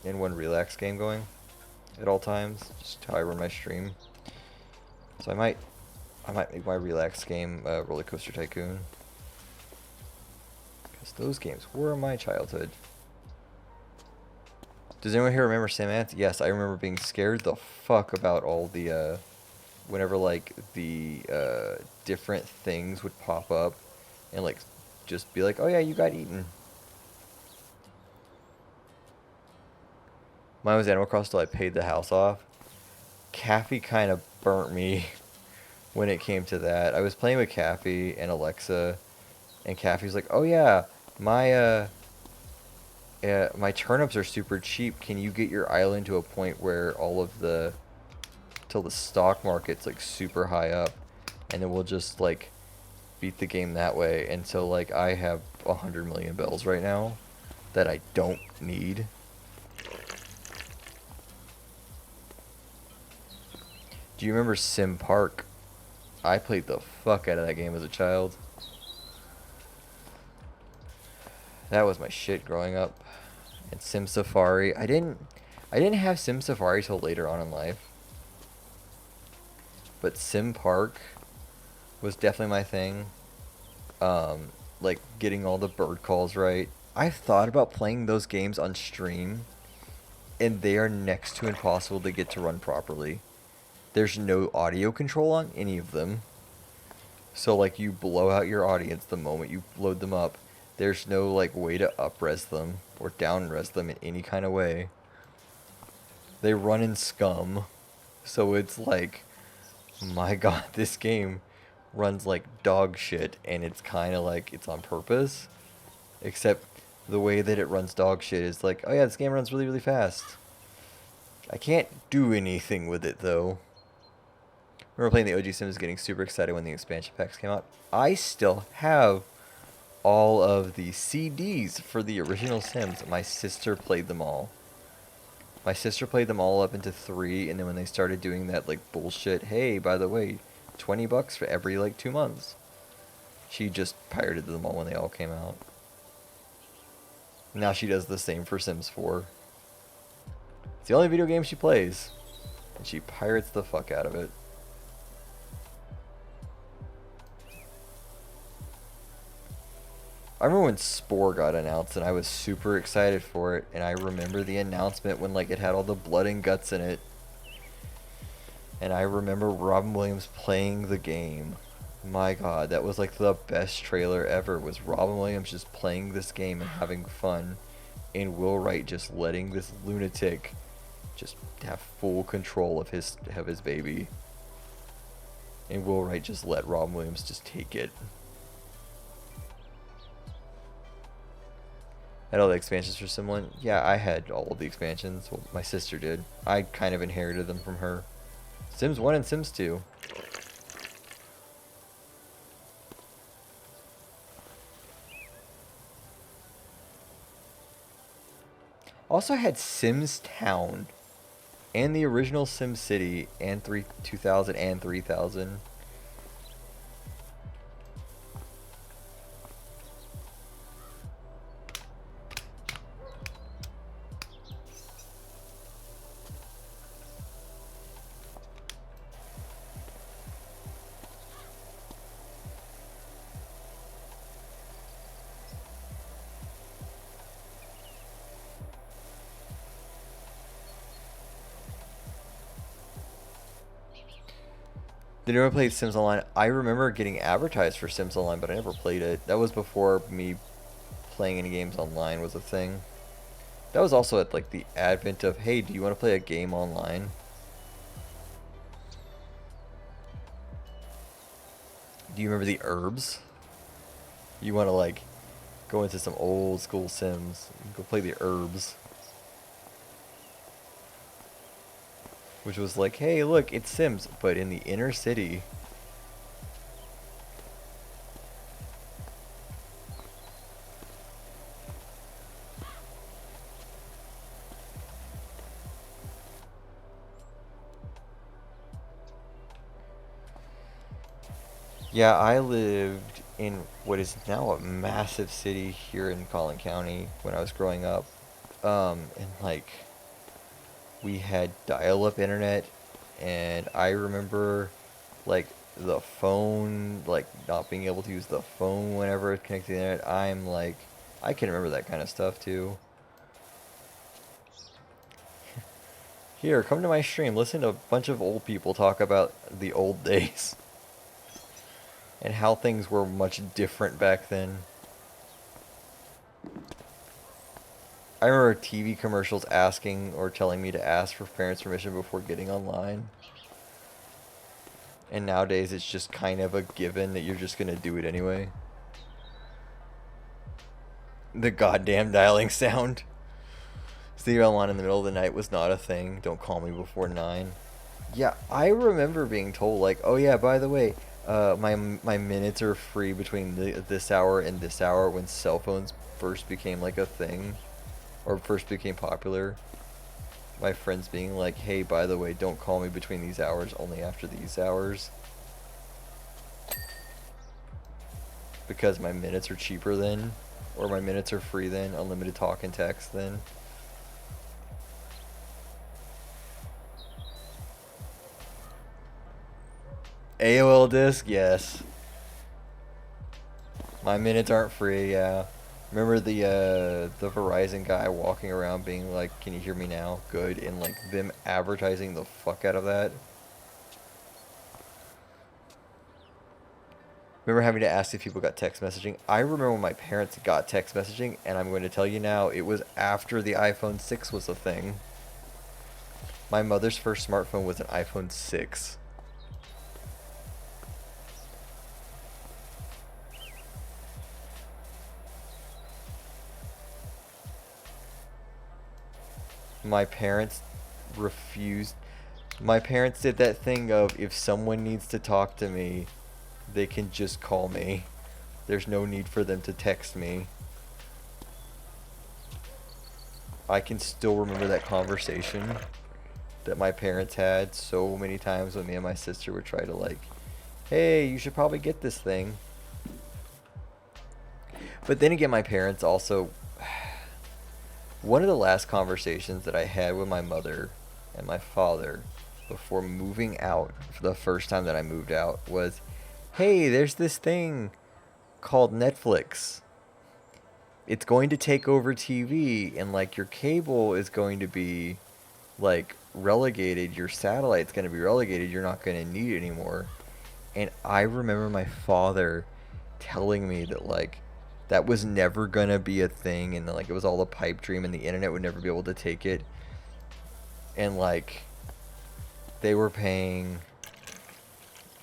and one relax game going at all times. Just how I run my stream. So I might make my relax game Roller Coaster Tycoon. Because those games were my childhood. Does anyone here remember Sam Ants? Yes, I remember being scared the fuck about all the, whenever, like, the, different things would pop up and, like, just be like, oh yeah, you got eaten. Mine was Animal Crossing till I paid the house off. Caffey kind of burnt me when it came to that. I was playing with Caffey and Alexa, and Caffey's like, oh yeah, my turnips are super cheap. Can you get your island to a point where till the stock market's like super high up, and then we'll just like beat the game that way. And so like I have 100 million bells right now that I don't need. Do you remember Sim Park? I played the fuck out of that game as a child. That was my shit growing up. And Sim Safari. I didn't have Sim Safari till later on in life. But Sim Park was definitely my thing. Like getting all the bird calls right. I've thought about playing those games on stream, and they are next to impossible to get to run properly. There's no audio control on any of them. So like you blow out your audience the moment you load them up. There's no like way to up-res them or down-res them in any kind of way. They run in scum. So it's like, my god, this game runs like dog shit, and it's kind of like it's on purpose. Except the way that it runs dog shit is like, oh yeah, this game runs really, really fast. I can't do anything with it though. I remember playing the OG Sims, getting super excited when the expansion packs came out. I still have all of the CDs for the original Sims. My sister played them all. My sister played them all up into 3, and then when they started doing that like bullshit, hey, by the way, $20 for every like 2 months, she just pirated them all when they all came out. Now she does the same for Sims 4. It's the only video game she plays, and she pirates the fuck out of it. I remember when Spore got announced, and I was super excited for it, and I remember the announcement when like it had all the blood and guts in it. And I remember Robin Williams playing the game. My god, that was like the best trailer ever, was Robin Williams just playing this game and having fun, and Will Wright just letting this lunatic just have full control of his baby. And Will Wright just let Robin Williams just take it. Had all the expansions for Sim 1? Yeah, I had all of the expansions. Well, my sister did. I kind of inherited them from her. Sims 1 and Sims 2. Also had Sims Town and the original Sim City and 2000 and 3000. Did anyone play Sims Online? I remember getting advertised for Sims Online, but I never played it. That was before me playing any games online was a thing. That was also at like the advent of, hey, do you want to play a game online? Do you remember the Herbs? You want to like go into some old school Sims, go play the Herbs. Which was like, hey, look, it's Sims, but in the inner city. Yeah, I lived in what is now a massive city here in Collin County when I was growing up. And like we had dial-up internet, and I remember like the phone, like not being able to use the phone whenever it's connected to the internet. I'm like, I can remember that kind of stuff too. Here, come to my stream. Listen to a bunch of old people talk about the old days and how things were much different back then. I remember TV commercials asking or telling me to ask for parents' permission before getting online. And nowadays it's just kind of a given that you're just gonna do it anyway. The goddamn dialing sound. See you online in the middle of the night was not a thing. Don't call me before 9. Yeah, I remember being told like, oh yeah, by the way, my minutes are free between this hour and this hour when cell phones first became like a thing, or first became popular. My friends being like, hey, by the way, don't call me between these hours, only after these hours. Because my minutes are cheaper then, or my minutes are free then, unlimited talk and text then. AOL disc, yes. My minutes aren't free, yeah. Remember the Verizon guy walking around being like, can you hear me now? Good. And like them advertising the fuck out of that. Remember having to ask if people got text messaging? I remember when my parents got text messaging, and I'm going to tell you now, it was after the iPhone 6 was a thing. My mother's first smartphone was an iPhone 6. My parents refused. My parents did that thing of, if someone needs to talk to me, they can just call me. There's no need for them to text me. I can still remember that conversation that my parents had so many times when me and my sister would try to like, hey, you should probably get this thing. But then again, my parents also... One of the last conversations that I had with my mother and my father before moving out, for the first time that I moved out, was, hey, there's this thing called Netflix. It's going to take over TV, and like your cable is going to be like relegated, your satellite's going to be relegated, you're not going to need it anymore. And I remember my father telling me that like that was never going to be a thing, and like it was all a pipe dream and the internet would never be able to take it. And like they were paying,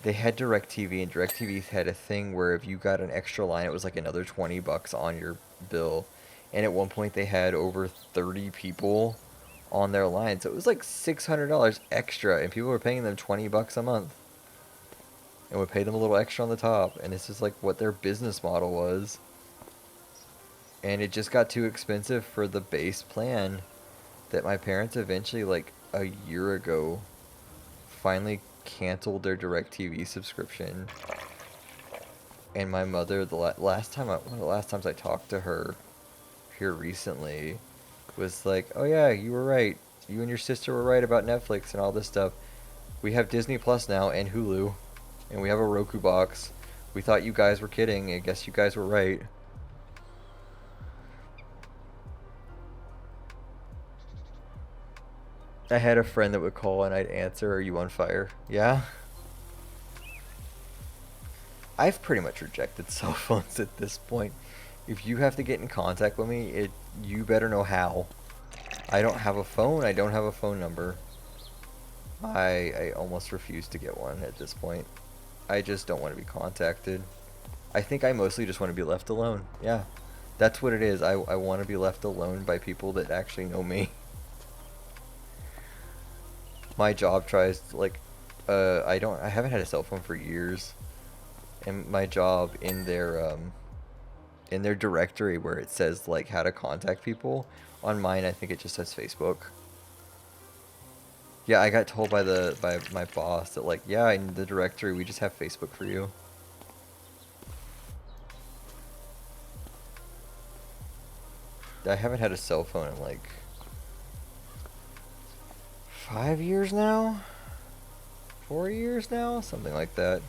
they had DirecTV, and DirecTV had a thing where if you got an extra line, it was like another $20 on your bill. And at one point they had over 30 people on their line, so it was like $600 extra, and people were paying them $20 a month and would pay them a little extra on the top. And this is like what their business model was. And it just got too expensive for the base plan that my parents eventually, like a year ago, finally canceled their DirecTV subscription. And my mother, one of the last times I talked to her here recently, was like, oh yeah, you were right. You and your sister were right about Netflix and all this stuff. We have Disney Plus now and Hulu, and we have a Roku box. We thought you guys were kidding. I guess you guys were right. I had a friend that would call and I'd answer, are you on fire? Yeah? I've pretty much rejected cell phones at this point. If you have to get in contact with me, you better know how. I don't have a phone, I don't have a phone number. I almost refuse to get one at this point. I just don't want to be contacted. I think I mostly just want to be left alone. Yeah, that's what it is. I want to be left alone by people that actually know me. My job tries to, like, I haven't had a cell phone for years, and my job in their directory where it says like how to contact people, on mine I think it just says Facebook. Yeah, I got told by my boss that like, yeah, in the directory we just have Facebook for you. I haven't had a cell phone in like 5 years now? 4 years now? Something like that.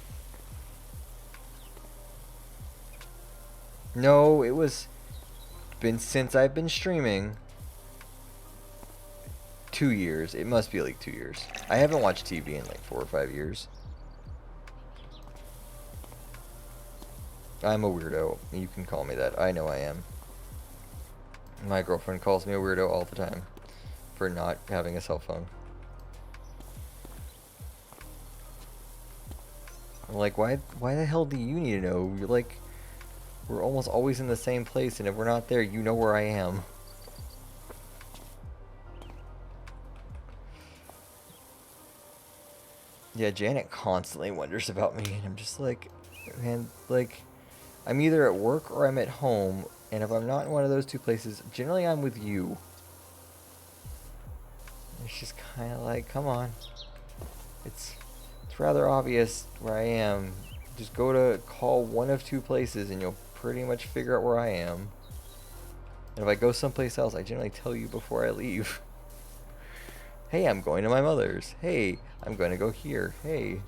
No, it was been since I've been streaming. 2 years. It must be like 2 years. I haven't watched TV in like 4 or 5 years. I'm a weirdo. You can call me that. I know I am. My girlfriend calls me a weirdo all the time for not having a cell phone. I'm like, why the hell do you need to know? You're like, we're almost always in the same place, and if we're not there, you know where I am. Yeah, Janet constantly wonders about me, and I'm just like, man, like, I'm either at work or I'm at home, and if I'm not in one of those two places, generally I'm with you. It's just kind of like, come on. It's rather obvious where I am. Just go to call one of two places, and you'll pretty much figure out where I am. And if I go someplace else, I generally tell you before I leave. Hey, I'm going to my mother's. Hey, I'm going to go here. Hey.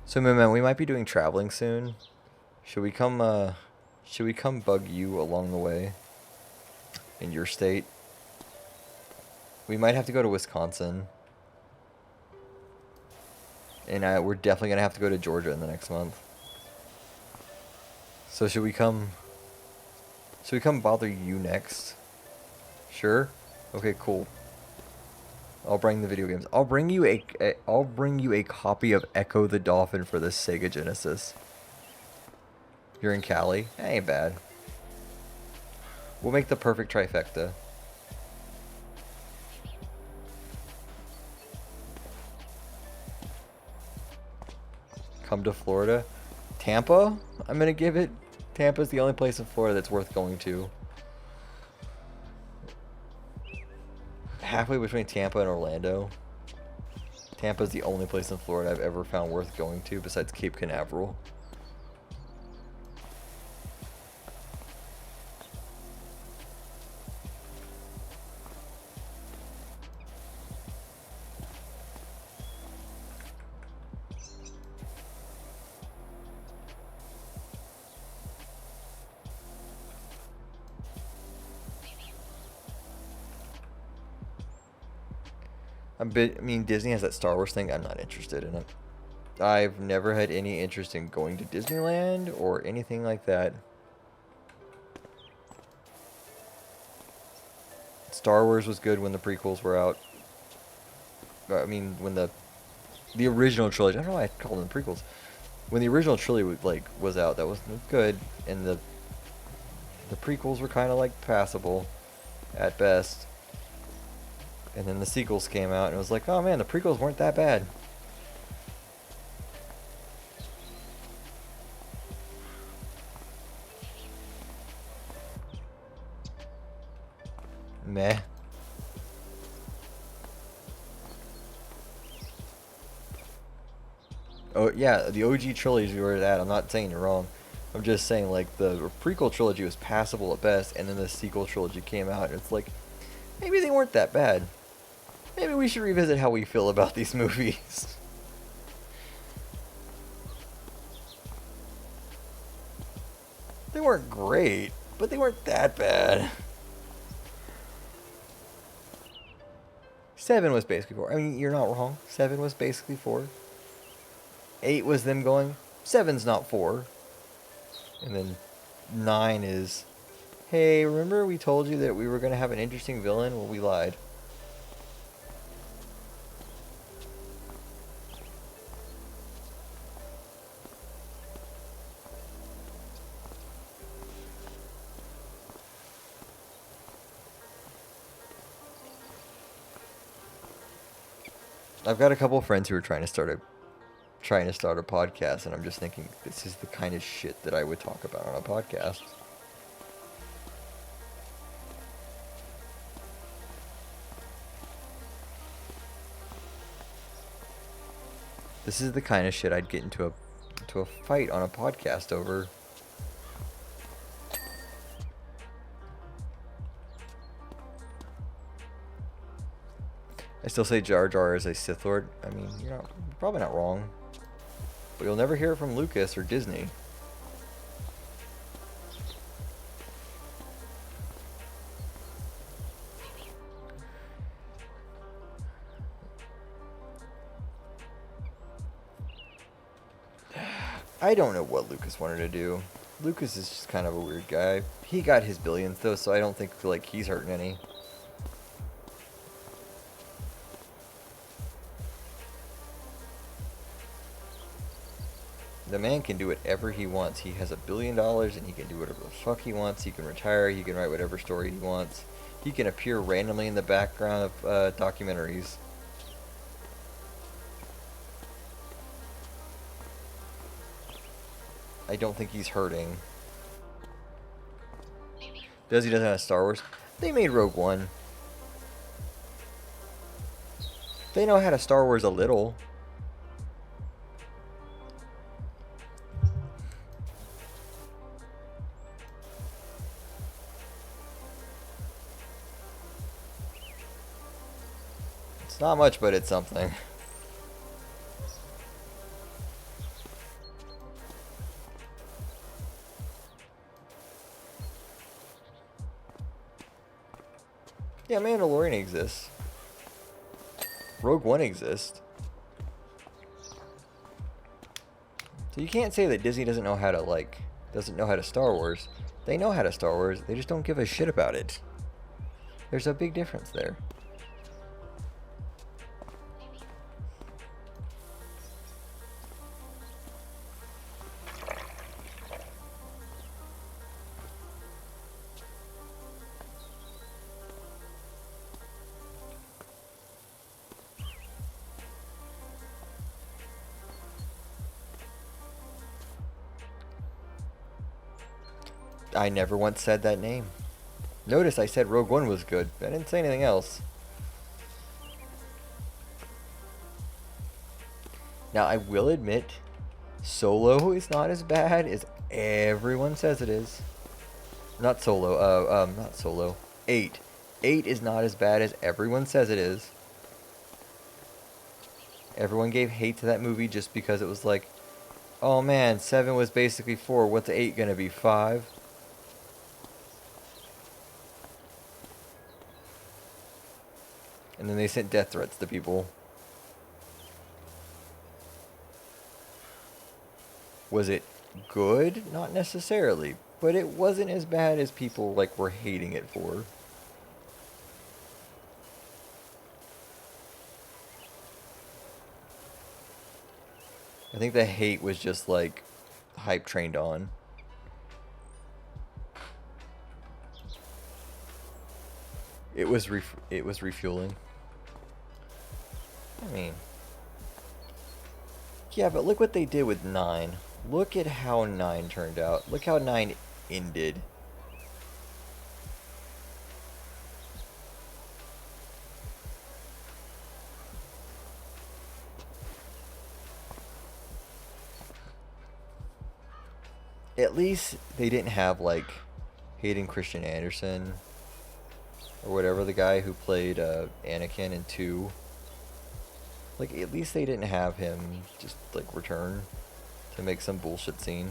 So, man, we might be doing traveling soon. Should we come bug you along the way? In your state? We might have to go to Wisconsin. And we're definitely going to have to go to Georgia in the next month. So should we come bother you next? Sure? Okay, cool. I'll bring the video games. I'll bring you a copy of Echo the Dolphin for the Sega Genesis. You're in Cali? That ain't bad. We'll make the perfect trifecta. Come to Florida. Tampa? I'm gonna give it. Tampa's the only place in Florida that's worth going to. Halfway between Tampa and Orlando. Tampa's the only place in Florida I've ever found worth going to besides Cape Canaveral. I mean, Disney has that Star Wars thing. I'm not interested in it. I've never had any interest in going to Disneyland or anything like that. Star Wars was good when the prequels were out. I mean, when the original trilogy. I don't know why I call them prequels. When the original trilogy was out, that was good, and the prequels were kind of like passable, at best. And then the sequels came out, and it was like, oh man, the prequels weren't that bad. Meh. Oh yeah, the OG trilogy were that. I'm not saying you're wrong. I'm just saying like the prequel trilogy was passable at best, and then the sequel trilogy came out, and it's like maybe they weren't that bad. Maybe we should revisit how we feel about these movies. They weren't great, but they weren't that bad. 7 was basically 4. I mean, you're not wrong. 7 was basically 4. 8 was them going, 7's not 4. And then 9 is, hey, remember we told you that we were going to have an interesting villain? Well, we lied. I've got a couple of friends who are trying to start a podcast, and I'm just thinking this is the kind of shit that I would talk about on a podcast. This is the kind of shit I'd get into to a fight on a podcast over. I still say Jar Jar is a Sith Lord. I mean, you're probably not wrong. But you'll never hear it from Lucas or Disney. I don't know what Lucas wanted to do. Lucas is just kind of a weird guy. He got his billions though, so I don't think like he's hurting any. The man can do whatever he wants. He has $1 billion and he can do whatever the fuck he wants. He can retire. He can write whatever story he wants. He can appear randomly in the background of documentaries. I don't think he's hurting. He doesn't have Star Wars. They made Rogue One. They know how to Star Wars a little. It's not much, but it's something. Yeah, Mandalorian exists. Rogue One exists. So you can't say that Disney doesn't know how to Star Wars. They know how to Star Wars, they just don't give a shit about it. There's a big difference there. I never once said that name. Notice I said Rogue One was good. I didn't say anything else. Now, I will admit, Solo is not as bad as everyone says it is. Not Solo. 8. 8 is not as bad as everyone says it is. Everyone gave hate to that movie just because it was like, oh man, 7 was basically 4. What's 8 gonna be, 5? And then they sent death threats to people. Was it good? Not necessarily. But it wasn't as bad as people like were hating it for. I think the hate was just like hype trained on. It was refueling. I mean, yeah, but look what they did with 9. Look at how 9 turned out. Look how 9 ended. At least they didn't have like Hayden Christian Anderson or whatever, the guy who played Anakin in 2. Like, at least they didn't have him just like return to make some bullshit scene.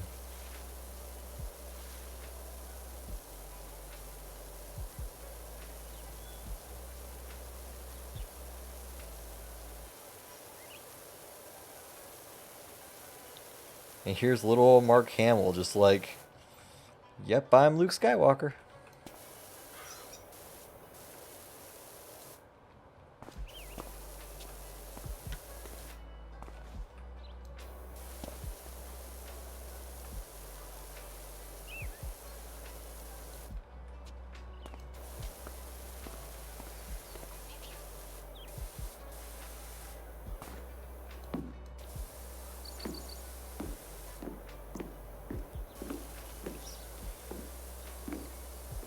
And here's little Mark Hamill just like, yep, I'm Luke Skywalker.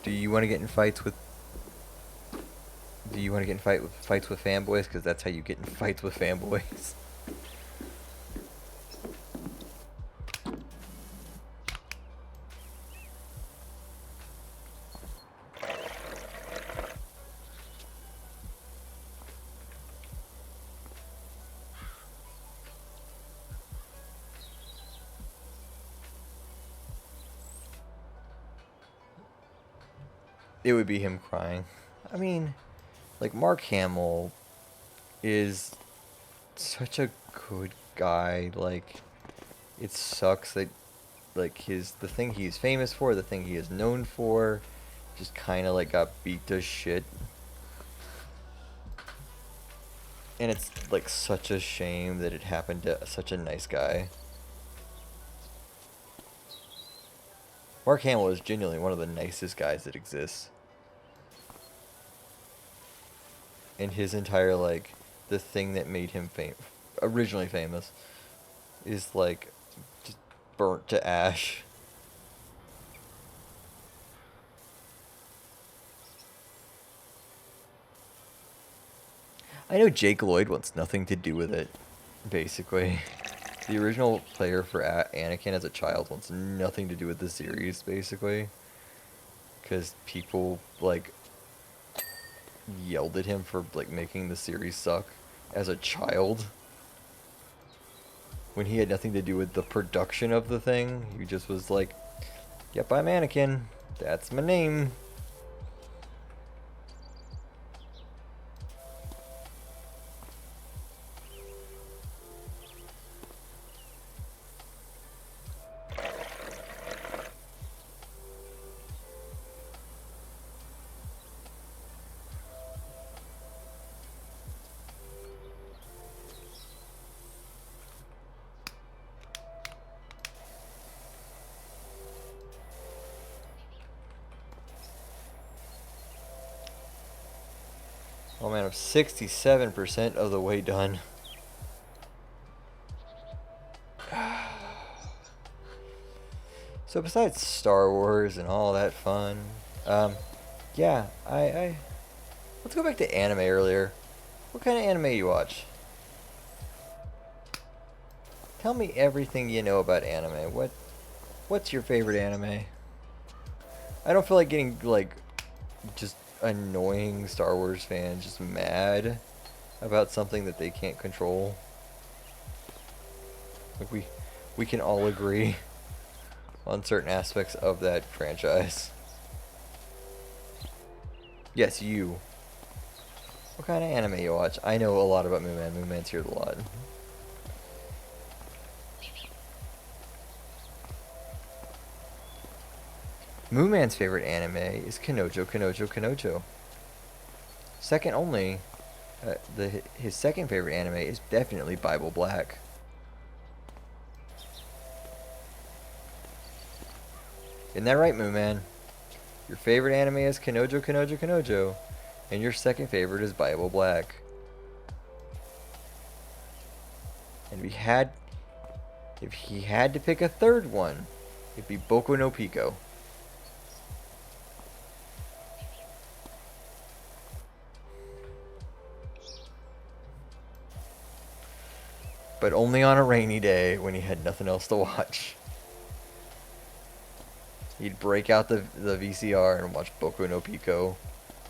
Do you want to get in fights with fights with fanboys? Because that's how you get in fights with fanboys. it would be him crying. I mean, like, Mark Hamill is such a good guy. Like, it sucks that, like, the thing he's famous for, the thing he is known for, just kind of, like, got beat to shit. And it's, like, such a shame that it happened to such a nice guy. Mark Hamill is genuinely one of the nicest guys that exists. And his entire, like, the thing that made him originally famous is, like, just burnt to ash. I know Jake Lloyd wants nothing to do with it, basically. The original player for Anakin as a child wants nothing to do with the series, basically. Because people, like, yelled at him for, like, making the series suck as a child. When he had nothing to do with the production of the thing. He just was like, yep, I'm Anakin. That's my name. Oh man, I'm 67% of the way done. So besides Star Wars and all that fun, yeah, let's go back to anime earlier. What kind of anime you watch? Tell me everything you know about anime. What's your favorite anime? I don't feel like getting, like, just annoying Star Wars fans just mad about something that they can't control. Like, we can all agree on certain aspects of that franchise. Yes, you. What kind of anime you watch? I know a lot about Moonman. Moonman's here a lot. Moonman's favorite anime is Kanojo, Kanojo, Kanojo. Second only, his second favorite anime is definitely Bible Black. Isn't that right, Moonman? Your favorite anime is Kanojo, Kanojo, Kanojo, and your second favorite is Bible Black. And if he had to pick a third one, it'd be Boku no Pico. But only on a rainy day when he had nothing else to watch. He'd break out the VCR and watch Boku no Pico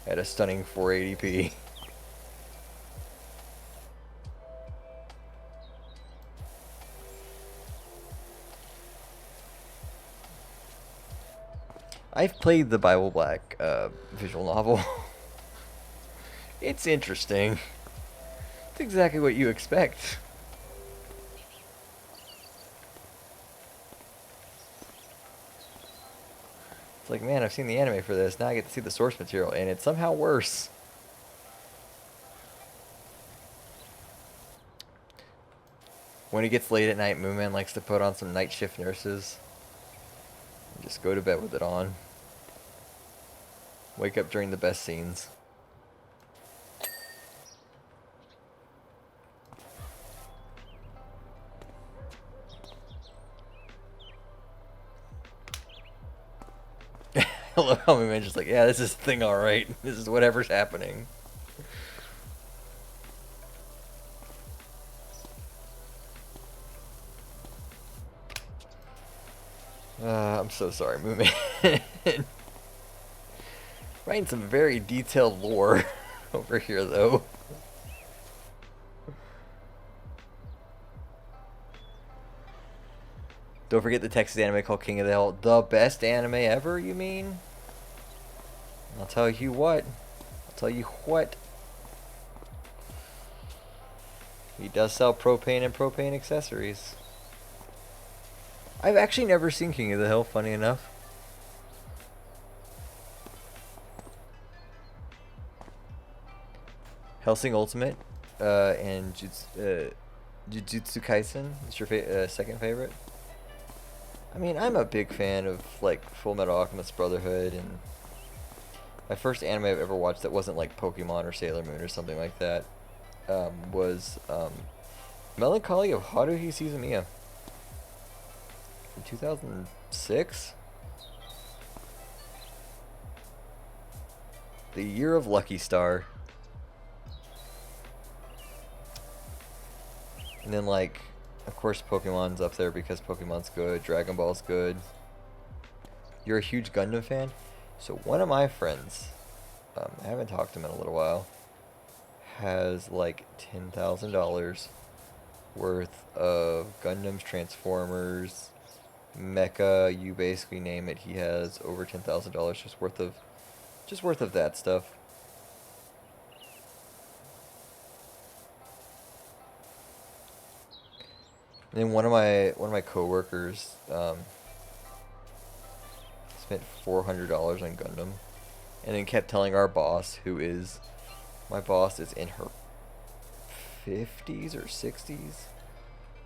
at a stunning 480p. I've played the Bible Black visual novel. It's interesting. It's exactly what you expect. It's like, man, I've seen the anime for this. Now I get to see the source material, and it's somehow worse. When it gets late at night, Moonman likes to put on some night shift nurses. And just go to bed with it on. Wake up during the best scenes. I love how Moonman's just like, yeah, this is the thing, alright. This is whatever's happening. I'm so sorry, Moonman. Writing some very detailed lore over here, though. Don't forget the Texas anime called King of the Hill. The best anime ever, you mean? I'll tell you what. I'll tell you what. He does sell propane and propane accessories. I've actually never seen King of the Hill, funny enough. Hellsing Ultimate and Jujutsu Kaisen is your second favorite? I mean, I'm a big fan of like Full Metal Alchemist Brotherhood, and my first anime I've ever watched that wasn't like Pokemon or Sailor Moon or something like that was Melancholy of Haruhi Suzumiya in 2006. The Year of Lucky Star. And then, like, of course, Pokemon's up there because Pokemon's good. Dragon Ball's good. You're a huge Gundam fan? So one of my friends, I haven't talked to him in a little while, has like $10,000 worth of Gundams, Transformers, Mecha, you basically name it. He has over $10,000 just worth of that stuff. And then one of my coworkers spent $400 on Gundam, and then kept telling our boss, my boss is in her 50s or 60s,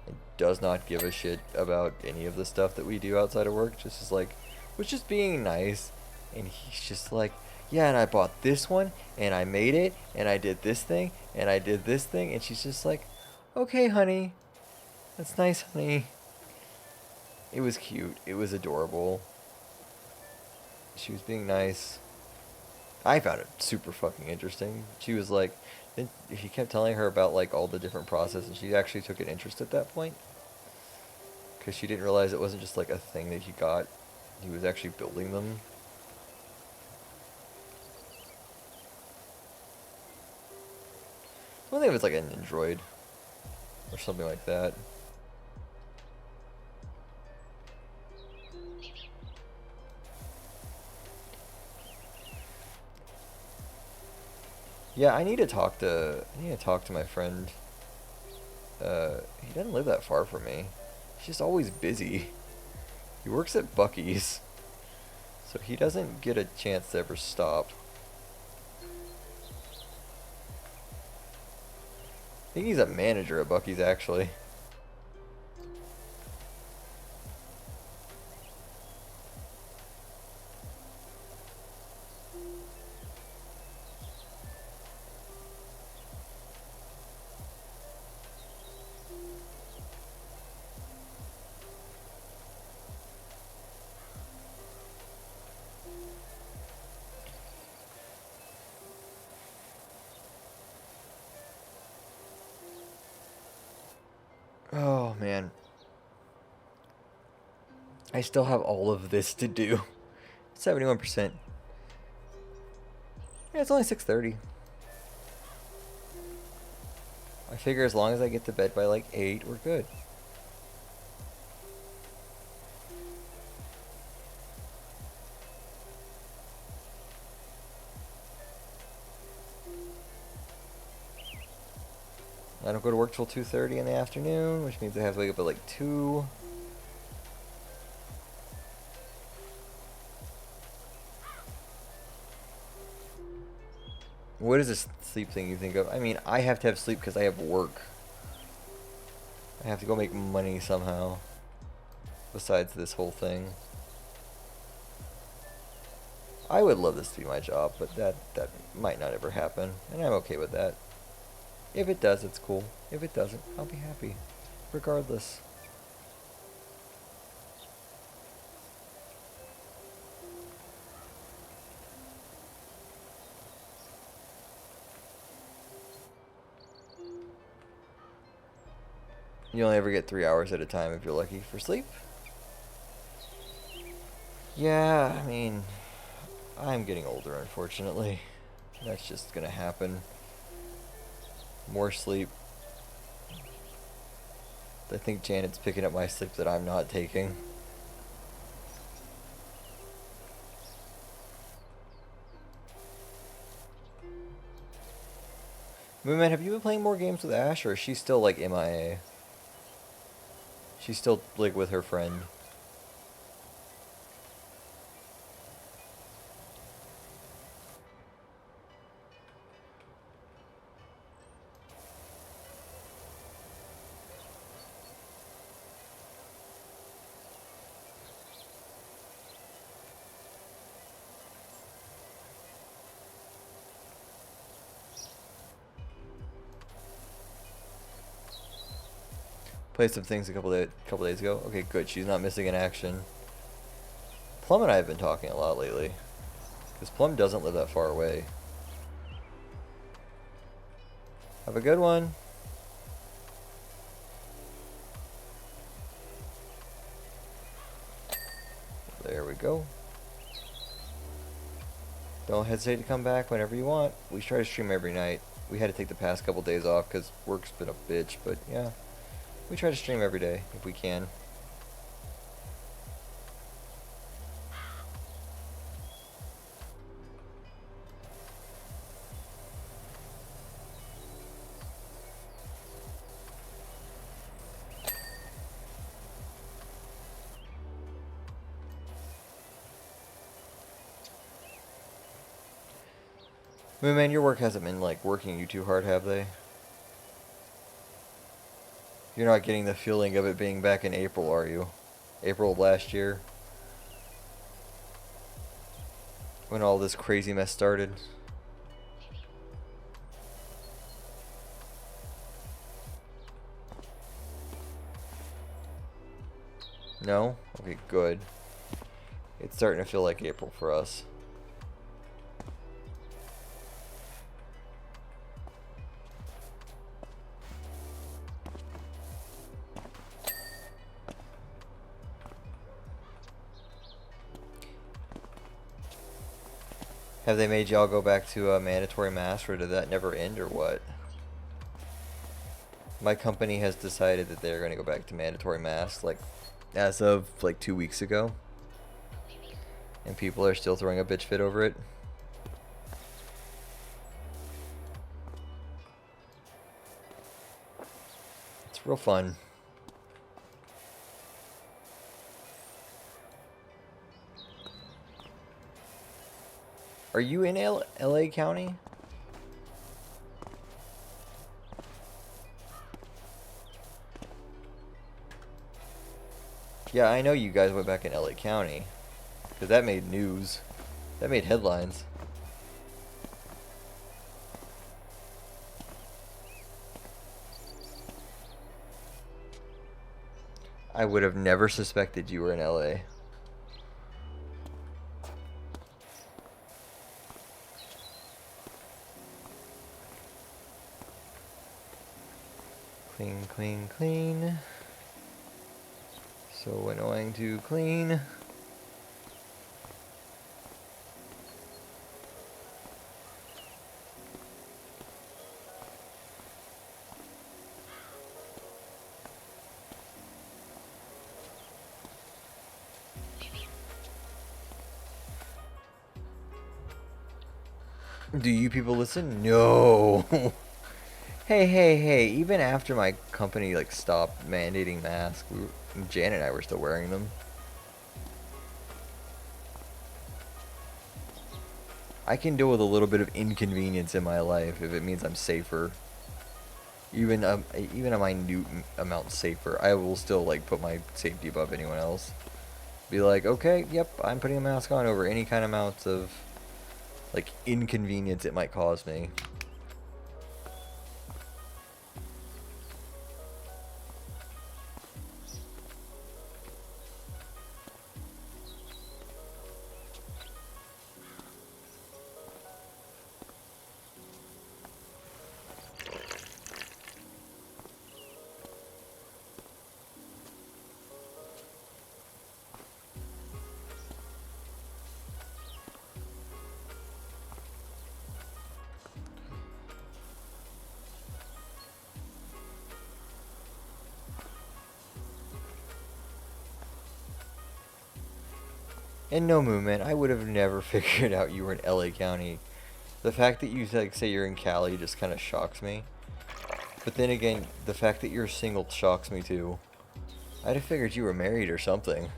and does not give a shit about any of the stuff that we do outside of work. Just is like, was just being nice, and he's just like, yeah, and I bought this one, and I made it, and I did this thing, and I did this thing, and she's just like, okay, honey. That's nice, honey. It was cute. It was adorable. She was being nice. I found it super fucking interesting. She was like, then he kept telling her about like all the different processes. She actually took an interest at that point, because she didn't realize it wasn't just like a thing that he got. He was actually building them. I think it was like an Android or something like that. Yeah, I need to talk to my friend. He doesn't live that far from me. He's just always busy. He works at Buc-ee's, so he doesn't get a chance to ever stop. I think he's a manager at Buc-ee's, actually. Oh, man. I still have all of this to do. 71%. Yeah, it's only 6:30. I figure as long as I get to bed by like 8, we're good. I don't go to work till 2:30 in the afternoon, which means I have to wake up at like 2. What is this sleep thing you think of? I mean, I have to have sleep because I have work. I have to go make money somehow. Besides this whole thing. I would love this to be my job, but that might not ever happen. And I'm okay with that. If it does, it's cool. If it doesn't, I'll be happy. Regardless. You only ever get 3 hours at a time if you're lucky for sleep. Yeah, I mean, I'm getting older, unfortunately. That's just gonna happen. More sleep. I think Janet's picking up my sleep that I'm not taking. Moonman, have you been playing more games with Ash, or is she still like MIA? She's still like with her friend. Played some things a couple days ago. Okay, good. She's not missing in action. Plum and I have been talking a lot lately. Because Plum doesn't live that far away. Have a good one. There we go. Don't hesitate to come back whenever you want. We try to stream every night. We had to take the past couple days off because work's been a bitch, but yeah. We try to stream every day if we can. Man, your work hasn't been like working you too hard, have they? You're not getting the feeling of it being back in April, are you? April of last year? When all this crazy mess started? No? Okay, good. It's starting to feel like April for us. Have they made y'all go back to a mandatory mask, or did that never end, or what? My company has decided that they're going to go back to mandatory masks, like, as of, like, 2 weeks ago. And people are still throwing a bitch fit over it. It's real fun. Are you in LA County? Yeah, I know you guys went back in LA County. Because that made news. That made headlines. I would have never suspected you were in LA. Clean, clean, clean. So annoying to clean. Do you people listen? No. Hey, even after my company like stopped mandating masks, Jan and I were still wearing them. I can deal with a little bit of inconvenience in my life if it means I'm safer. Even a minute amount safer. I will still like put my safety above anyone else. Be like, okay, yep, I'm putting a mask on over any kind of amounts of like inconvenience it might cause me. And no, movement, I would have never figured out you were in LA County. The fact that you like say you're in Cali just kind of shocks me. But then again, the fact that you're single shocks me too. I'd have figured you were married or something.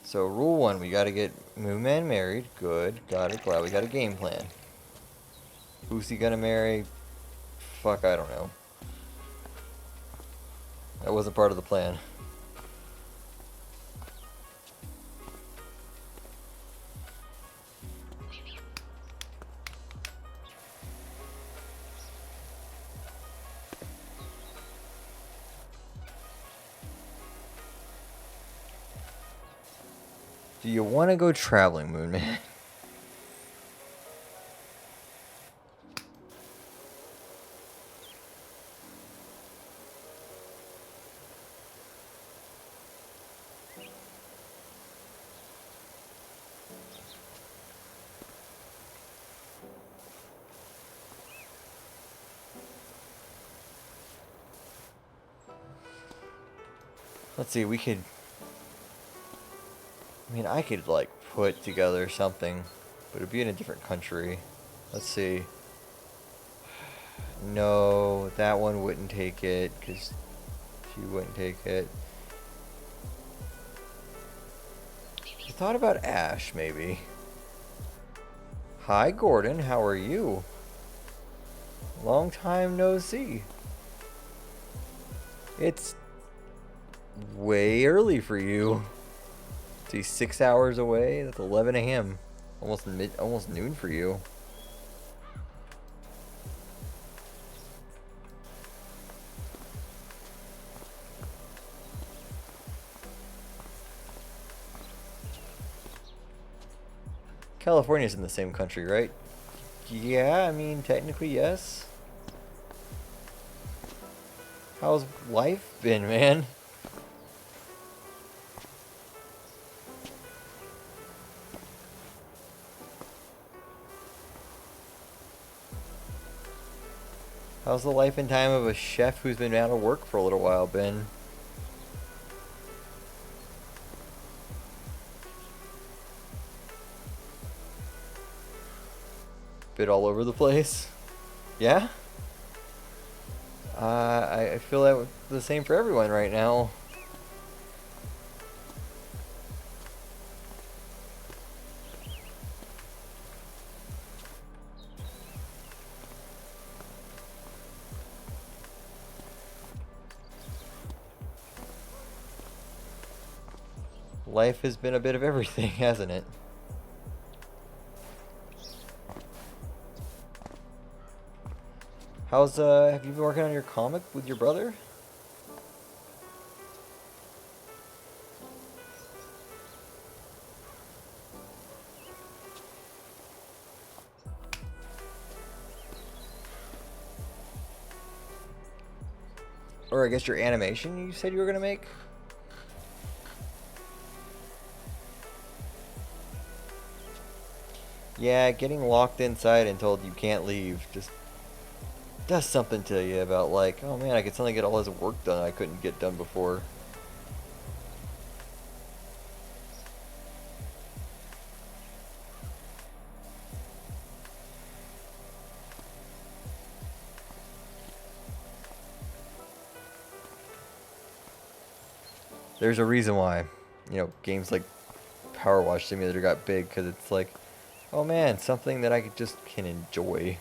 So rule 1, we gotta get Moonman married. Good, got it. Glad we got a game plan. Who's he gonna marry? Fuck, I don't know. That wasn't part of the plan. Do you want to go traveling, Moonman? Let's see, we could... I mean, I could, like, put together something, but it'd be in a different country. Let's see. No, that one wouldn't take it, because she wouldn't take it. I thought about Ash, maybe. Hi, Gordon, how are you? Long time no see. It's way early for you. See, 6 hours away. That's 11 a.m. Almost noon for you. California's in the same country, right? Yeah, I mean, technically, yes. How's life been, man? How's the life and time of a chef who's been out of work for a little while been? Bit all over the place? Yeah? I feel that the same for everyone right now. Life has been a bit of everything, hasn't it? How's, have you been working on your comic with your brother? Or I guess your animation you said you were gonna make? Yeah, getting locked inside and told you can't leave just does something to you about like, oh man, I could suddenly get all this work done I couldn't get done before. There's a reason why, you know, games like PowerWash Simulator got big, because it's like, oh man, something that I just can enjoy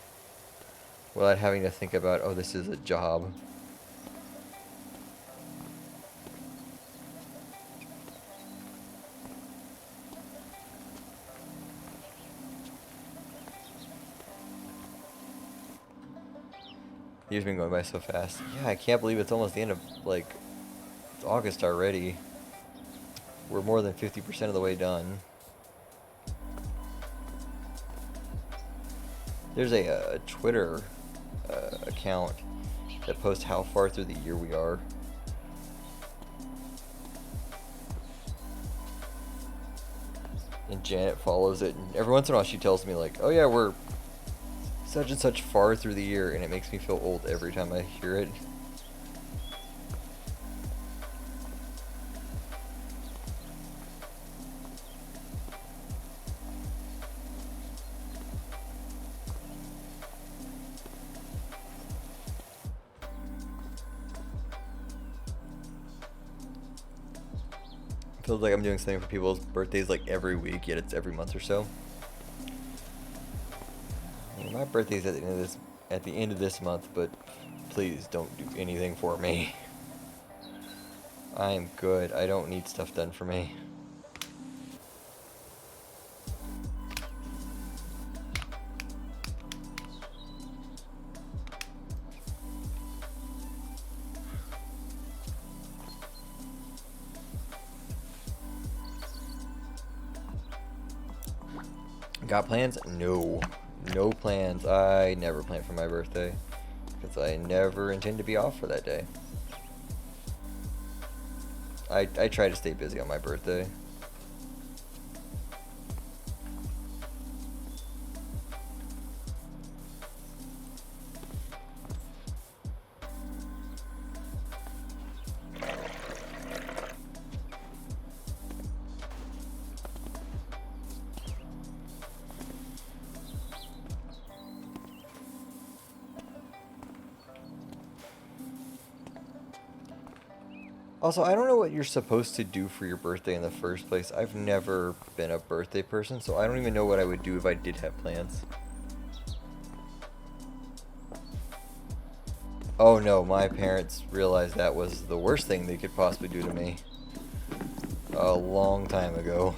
without having to think about, oh, this is a job. The year's been going by so fast. Yeah, I can't believe it's almost the end of, like, it's August already. We're more than 50% of the way done. There's a Twitter account that posts how far through the year we are. and Janet follows it, and every once in a while she tells me like, oh yeah, we're such and such far through the year, and it makes me feel old every time I hear it. Feels like I'm doing something for people's birthdays like every week, yet it's every month or so. I mean, my birthday's at the end of this month, but please don't do anything for me. I'm good. I don't need stuff done for me. Got plans? No. No plans. I never plan for my birthday, because I never intend to be off for that day. I try to stay busy on my birthday. Also, I don't know what you're supposed to do for your birthday in the first place. I've never been a birthday person, so I don't even know what I would do if I did have plans. Oh no, my parents realized that was the worst thing they could possibly do to me a long time ago.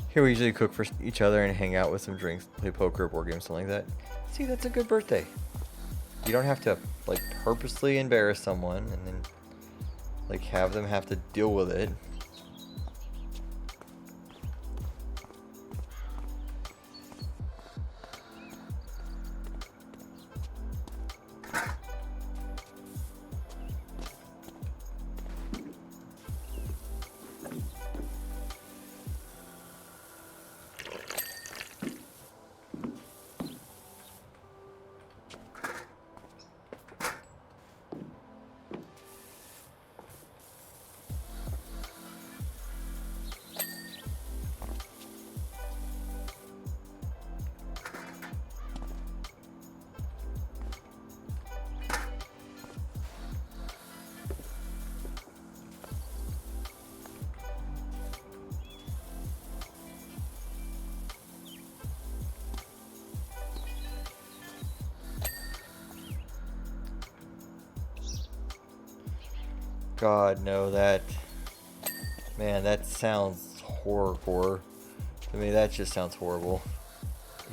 Here we usually cook for each other and hang out with some drinks, play poker, board games, something like that. See, that's a good birthday. You don't have to, like, purposely embarrass someone and then, like, have them have to deal with it. God, no, man, that sounds horrorcore. To me, that just sounds horrible.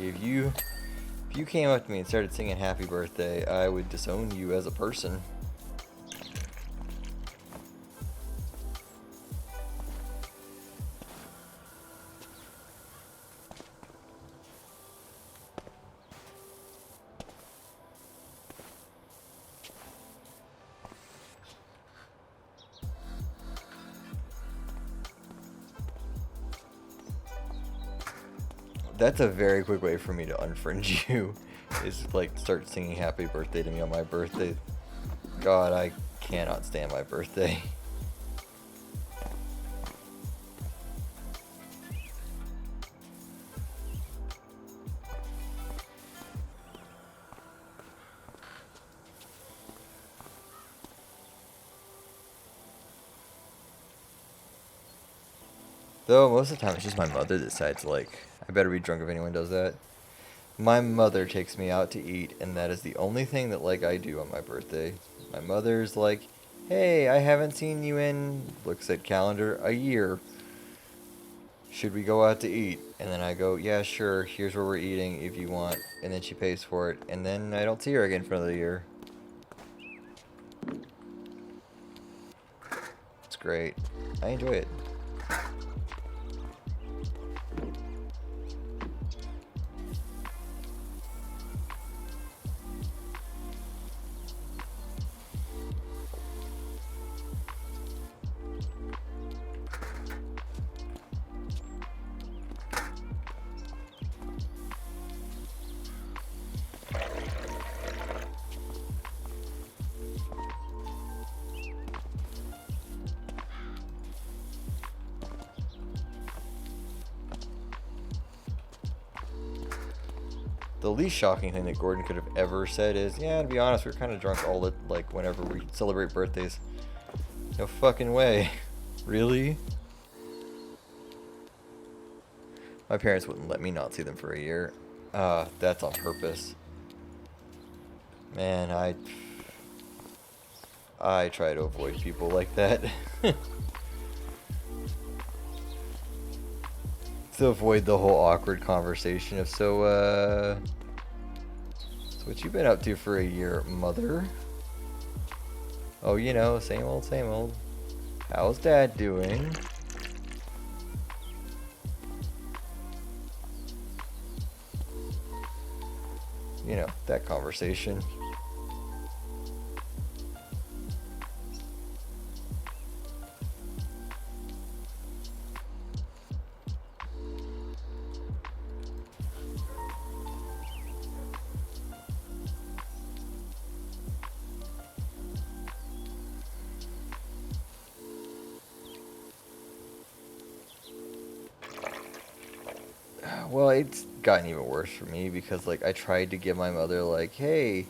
If you came up to me and started singing happy birthday, I would disown you as a person. That's a very quick way for me to unfriend you, is like start singing happy birthday to me on my birthday. God, cannot stand my birthday. Though most of the time it's just my mother that decides, like, I better be drunk if anyone does that. My mother takes me out to eat, and that is the only thing that, like, I do on my birthday. My mother's like, hey, I haven't seen you in, looks at calendar, a year. Should we go out to eat? And then I go, yeah, sure, here's where we're eating if you want. And then she pays for it, and then I don't see her again for another year. It's great. I enjoy it. The least shocking thing that Gordon could have ever said is, yeah, to be honest, we're kind of drunk all the, like, whenever we celebrate birthdays. No fucking way. Really? My parents wouldn't let me not see them for a year. That's on purpose. Man, I try to avoid people like that. To avoid the whole awkward conversation of, so what you been up to for a year, mother? Oh, you know, same old, same old. How's dad doing? You know, that conversation. Well, it's gotten even worse for me because, like, I tried to give my mother, like, hey,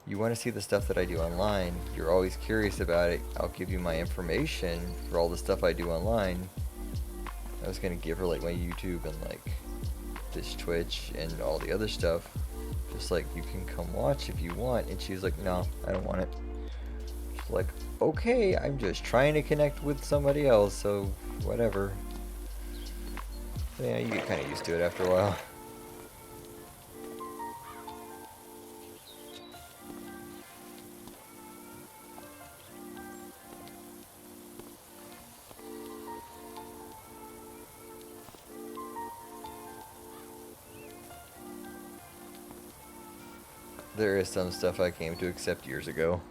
you want to see the stuff that I do online? You're always curious about it. I'll give you my information for all the stuff I do online. I was going to give her, like, my YouTube and, like, this Twitch and all the other stuff. Just, like, you can come watch if you want. And she was like, no, I don't want it. She's like, okay, I'm just trying to connect with somebody else, so whatever. Yeah, you get kind of used to it after a while. There is some stuff I came to accept years ago.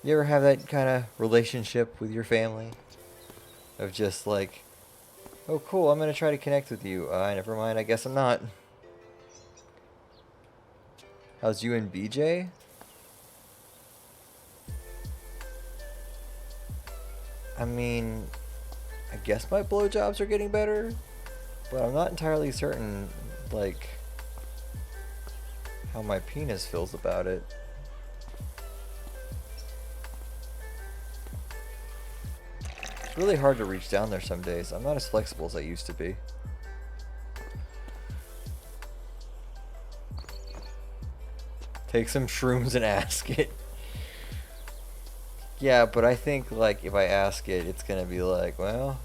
You ever have that kind of relationship with your family? Of just like, oh cool, I'm gonna try to connect with you. Never mind, I guess I'm not. How's you and BJ? I mean, I guess my blowjobs are getting better, but I'm not entirely certain, like, how my penis feels about it. It's really hard to reach down there some days. I'm not as flexible as I used to be. Take some shrooms and ask it. Yeah, but I think, like, if I ask it, it's gonna be like, well,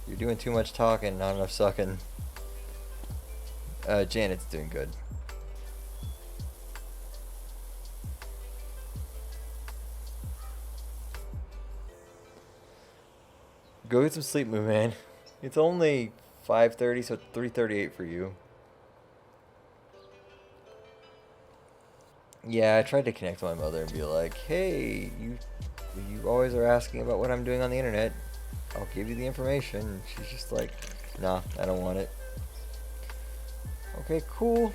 you're doing too much talking, not enough sucking. Janet's doing good. Go get some sleep, Moo Man. It's only 5:30, so 3:38 for you. Yeah, I tried to connect to my mother and be like, hey, you always are asking about what I'm doing on the internet. I'll give you the information. And she's just like, nah, I don't want it. Okay, cool.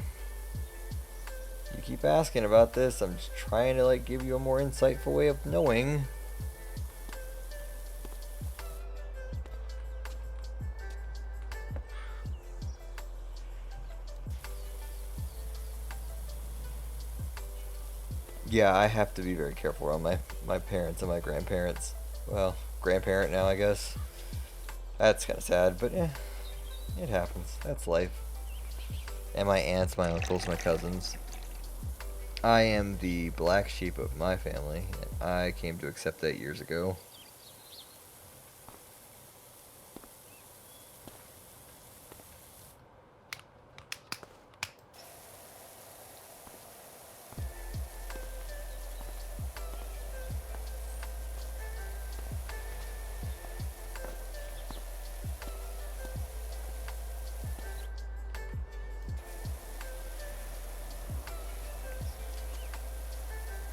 You keep asking about this. I'm just trying to like give you a more insightful way of knowing. Yeah, I have to be very careful around my parents and my grandparents. Well, grandparent now, I guess. That's kind of sad, but yeah, it happens. That's life. And my aunts, my uncles, my cousins. I am the black sheep of my family, and I came to accept that years ago.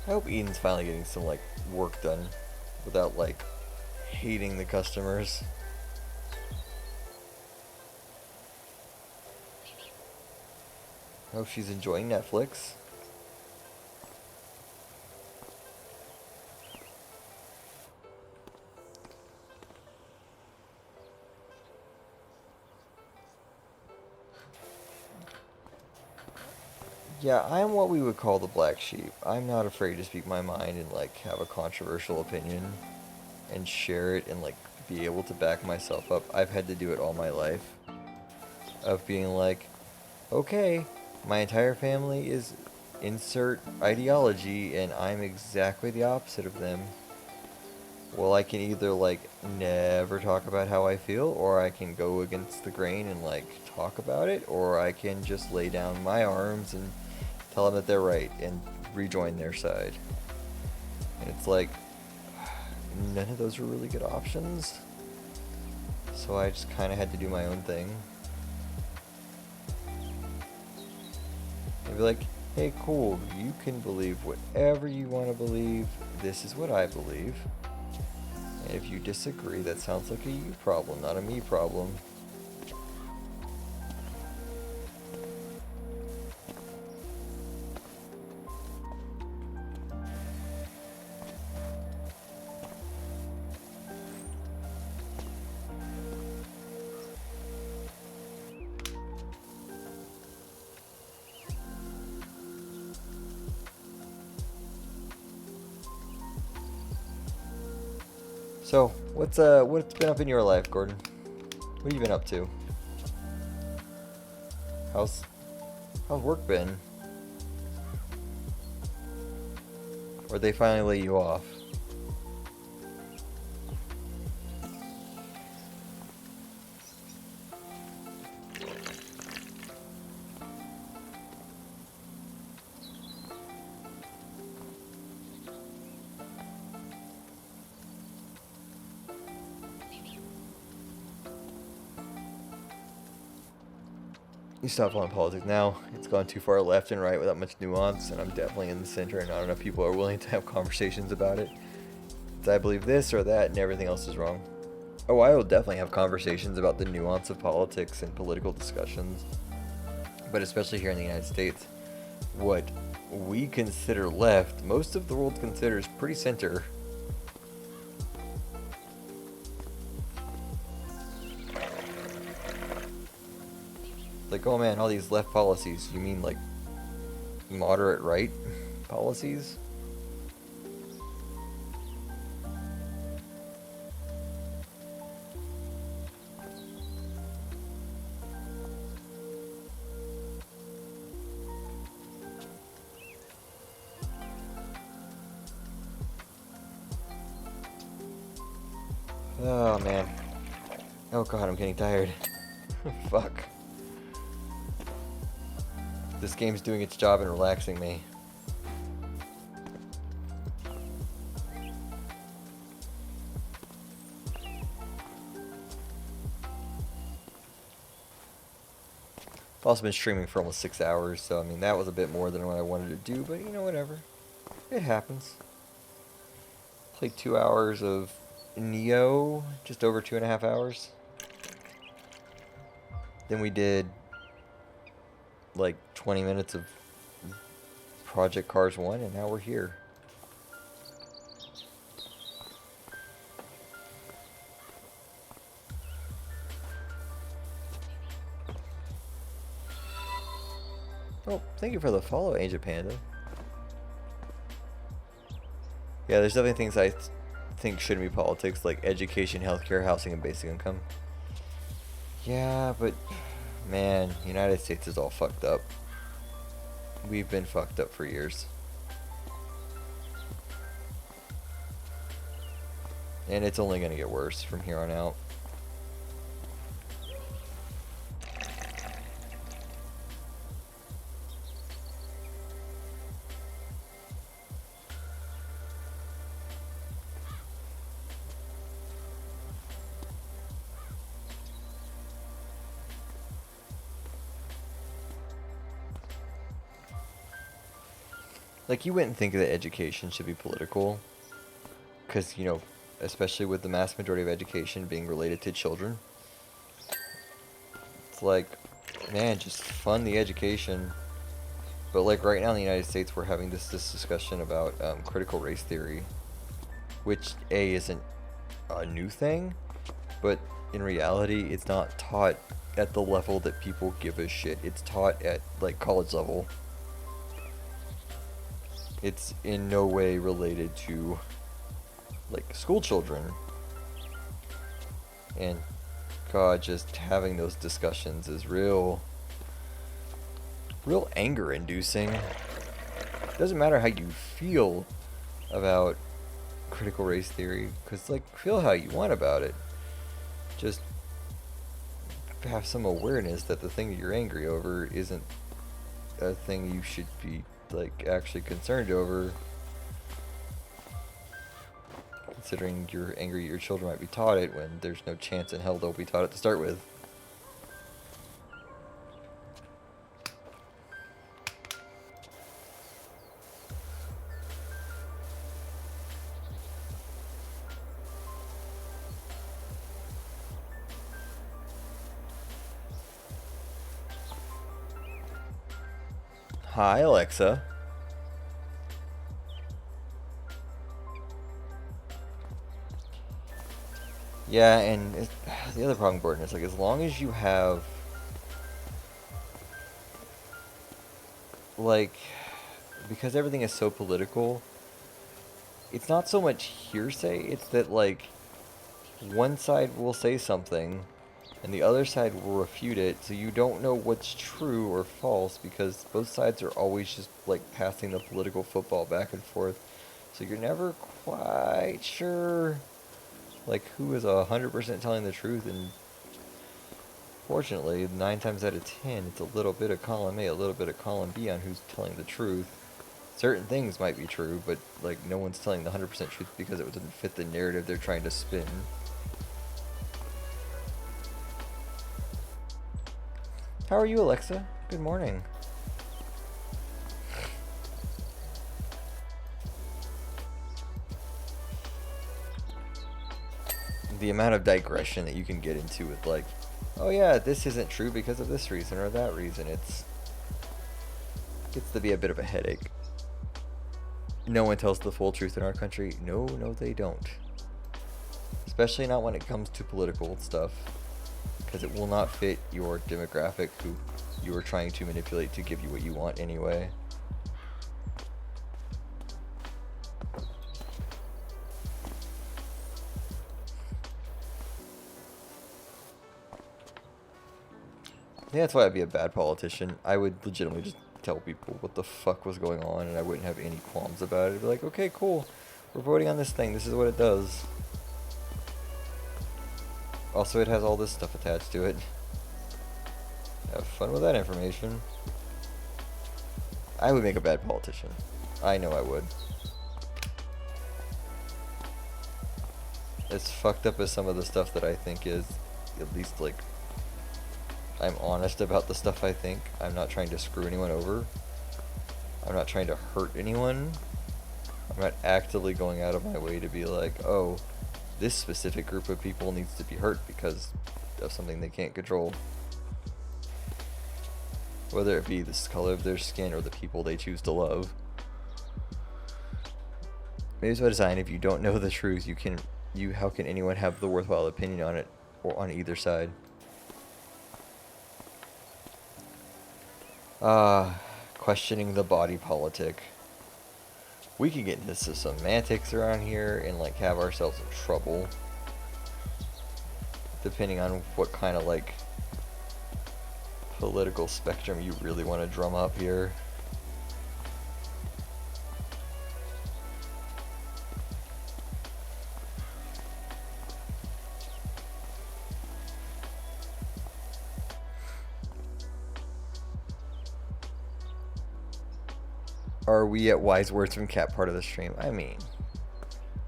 I hope Eden's finally getting some like work done without like hating the customers. I hope she's enjoying Netflix. Yeah, I'm what we would call the black sheep. I'm not afraid to speak my mind and like have a controversial opinion and share it and like be able to back myself up. I've had to do it all my life of being like, okay, my entire family is insert ideology and I'm exactly the opposite of them. Well, I can either like never talk about how I feel, or I can go against the grain and like talk about it, or I can just lay down my arms and tell them that they're right and rejoin their side. And it's like, none of those are really good options. So I just kind of had to do my own thing. And be like, hey, cool, you can believe whatever you want to believe. This is what I believe. And if you disagree, that sounds like a you problem, not a me problem. So, what's been up in your life, Gordon? What have you been up to? How's work been? Or they finally lay you off? You stop following politics now. It's gone too far left and right without much nuance, and I'm definitely in the center, and not enough people are willing to have conversations about it. I believe this or that, and everything else is wrong. Oh, I will definitely have conversations about the nuance of politics and political discussions, but especially here in the United States, what we consider left, most of the world considers pretty center. Like, oh man, all these left policies. You mean like moderate right policies? Oh man. Oh god, I'm getting tired. Fuck. This game's doing its job and relaxing me. I've also been streaming for almost 6 hours, so I mean that was a bit more than what I wanted to do, but you know, whatever. It happens. Played 2 hours of Neo, just over 2.5 hours. Then we did like 20 minutes of Project Cars 1, and now we're here. Oh, thank you for the follow, Angel Panda. Yeah, there's definitely things I think shouldn't be politics, like education, healthcare, housing, and basic income. Yeah, but man, United States is all fucked up. We've been fucked up for years. And it's only going to get worse from here on out. Like, you wouldn't think that education should be political. Because, you know, especially with the mass majority of education being related to children. It's like, man, just fund the education. But, like, right now in the United States, we're having this discussion about critical race theory. Which, A, isn't a new thing. But, in reality, it's not taught at the level that people give a shit. It's taught at, like, college level. It's in no way related to, like, school children. And, God, just having those discussions is real anger inducing. It doesn't matter how you feel about critical race theory, because, like, feel how you want about it. Just have some awareness that the thing that you're angry over isn't a thing you should be, like, actually concerned over, considering you're angry your children might be taught it when there's no chance in hell they'll be taught it to start with. Hi, Alexa. Yeah, and the other problem, Gordon, is, like, as long as you have, like, because everything is so political, it's not so much hearsay, it's that, like, one side will say something, and the other side will refute it, so you don't know what's true or false, because both sides are always just, like, passing the political football back and forth, so you're never quite sure, like, who is 100% telling the truth. And fortunately, 9 times out of 10, it's a little bit of column A, a little bit of column B on who's telling the truth. Certain things might be true, but, like, no one's telling the 100% truth because it doesn't fit the narrative they're trying to spin. How are you, Alexa? Good morning. The amount of digression that you can get into with, like, oh yeah, this isn't true because of this reason or that reason, gets to be a bit of a headache. No one tells the full truth in our country. No, they don't. Especially not when it comes to political stuff, because it will not fit your demographic who you are trying to manipulate to give you what you want anyway. Yeah, that's why I'd be a bad politician. I would legitimately just tell people what the fuck was going on, and I wouldn't have any qualms about it. I'd be like, okay, cool. We're voting on this thing. This is what it does. Also, it has all this stuff attached to it. Have fun with that information. I would make a bad politician. I know I would. As fucked up as some of the stuff that I think is, at least, like, I'm honest about the stuff I think. I'm not trying to screw anyone over. I'm not trying to hurt anyone. I'm not actively going out of my way to be like, oh, this specific group of people needs to be hurt because of something they can't control. Whether it be the color of their skin or the people they choose to love. Maybe it's by design. If you don't know the truth, how can anyone have the worthwhile opinion on it or on either side? Questioning the body politic. We can get into some semantics around here and like have ourselves in trouble, depending on what kind of like political spectrum you really want to drum up here. Are we at wise words from Cat part of the stream? I mean,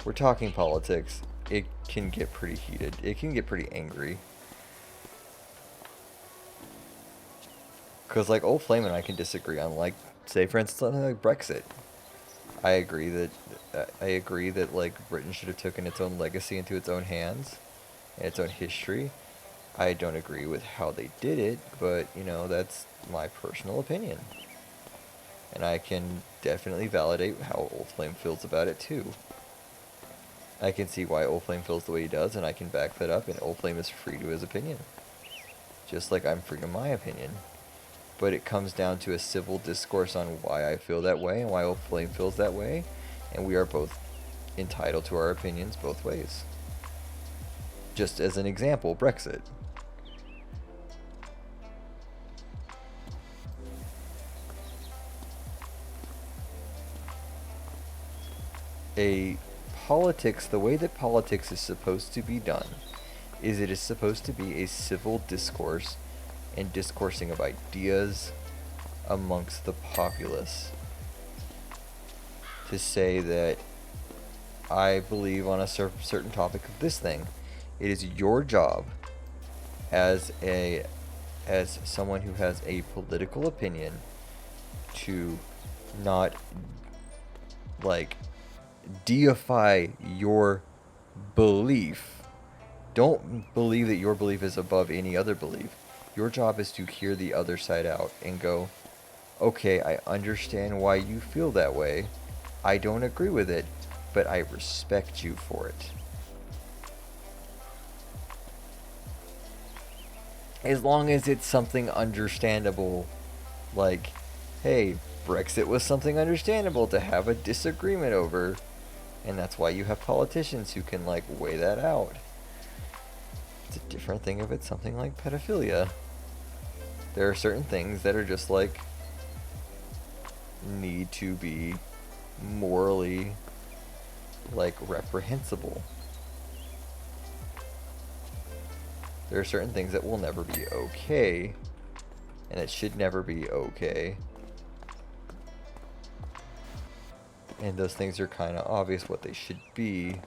we're talking politics. It can get pretty heated. It can get pretty angry. Because like Old Flame and I can disagree on, like, say for instance something like Brexit. I agree that like Britain should have taken its own legacy into its own hands and its own history. I don't agree with how they did it, but you know, that's my personal opinion. And I can definitely validate how Old Flame feels about it too. I can see why Old Flame feels the way he does, and I can back that up, and Old Flame is free to his opinion. Just like I'm free to my opinion. But it comes down to a civil discourse on why I feel that way and why Old Flame feels that way, and we are both entitled to our opinions both ways. Just as an example, Brexit. The way that politics is supposed to be done is it is supposed to be a civil discourse and discoursing of ideas amongst the populace. To say that I believe on a certain topic of this thing, it is your job as someone who has a political opinion to not like deify your belief. Don't believe that your belief is above any other belief. Your job is to hear the other side out and go, okay, I understand why you feel that way. I don't agree with it, but I respect you for it. As long as it's something understandable, like, hey, Brexit was something understandable to have a disagreement over, and that's why you have politicians who can, like, weigh that out. It's a different thing if it's something like pedophilia. There are certain things that are just, like, need to be morally, like, reprehensible. There are certain things that will never be okay, and it should never be okay. And those things are kind of obvious what they should be.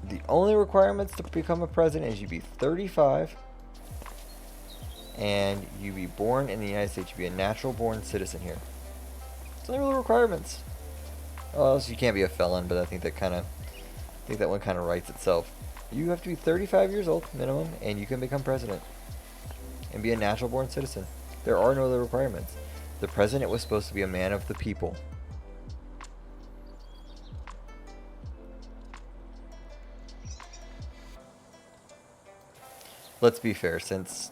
The only requirements to become a president is you be 35 and you be born in the United States. You be a natural born citizen here. It's only real requirements. Oh, else you can't be a felon, but I think that one kind of writes itself. You have to be 35 years old minimum, and you can become president and be a natural born citizen. There are no other requirements. The president was supposed to be a man of the people. Let's be fair, since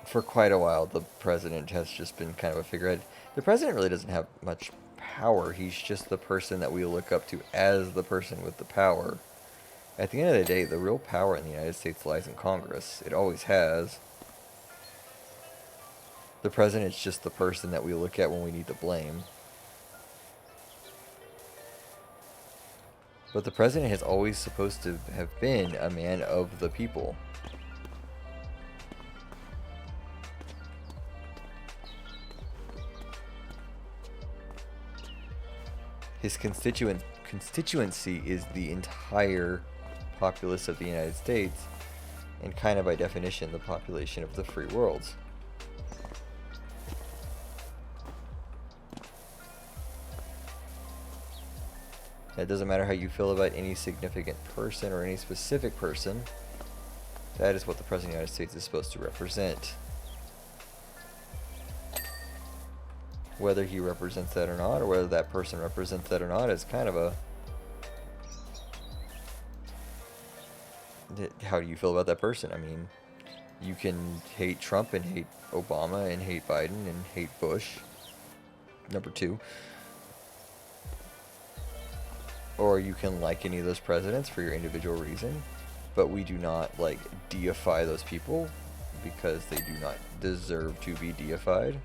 for quite a while the president has just been kind of a figurehead. The president really doesn't have much power. He's just the person that we look up to as the person with the power. At the end of the day, the real power in the United States lies in Congress. It always has. The president's just the person that we look at when we need to blame. But the president has always supposed to have been a man of the people. His constituency is the entire populace of the United States, and kind of by definition the population of the free world. It doesn't matter how you feel about any significant person or any specific person. That is what the President of the United States is supposed to represent. Whether he represents that or not, or whether that person represents that or not, is kind of a... How do you feel about that person? I mean, you can hate Trump and hate Obama and hate Biden and hate Bush, number 2. Or you can like any of those presidents for your individual reason, but we do not, like, deify those people because they do not deserve to be deified.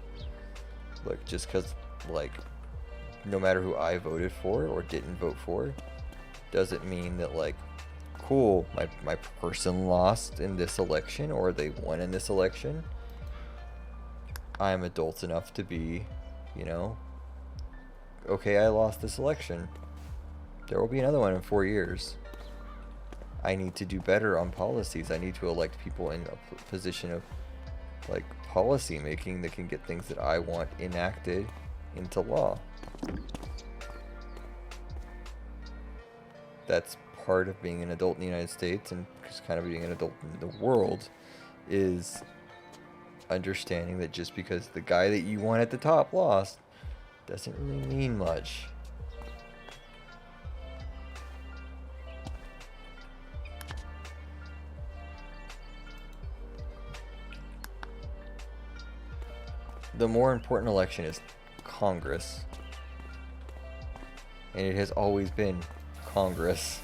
Look, just because, like, no matter who I voted for or didn't vote for, doesn't mean that, like, cool, my person lost in this election or they won in this election. I'm adult enough to be, you know, okay, I lost this election. There will be another one in 4 years. I need to do better on policies. I need to elect people in a position of, like, policy making that can get things that I want enacted into law. That's part of being an adult in the United States, and just kind of being an adult in the world, is understanding that just because the guy that you want at the top lost doesn't really mean much. The more important election is Congress, and it has always been Congress.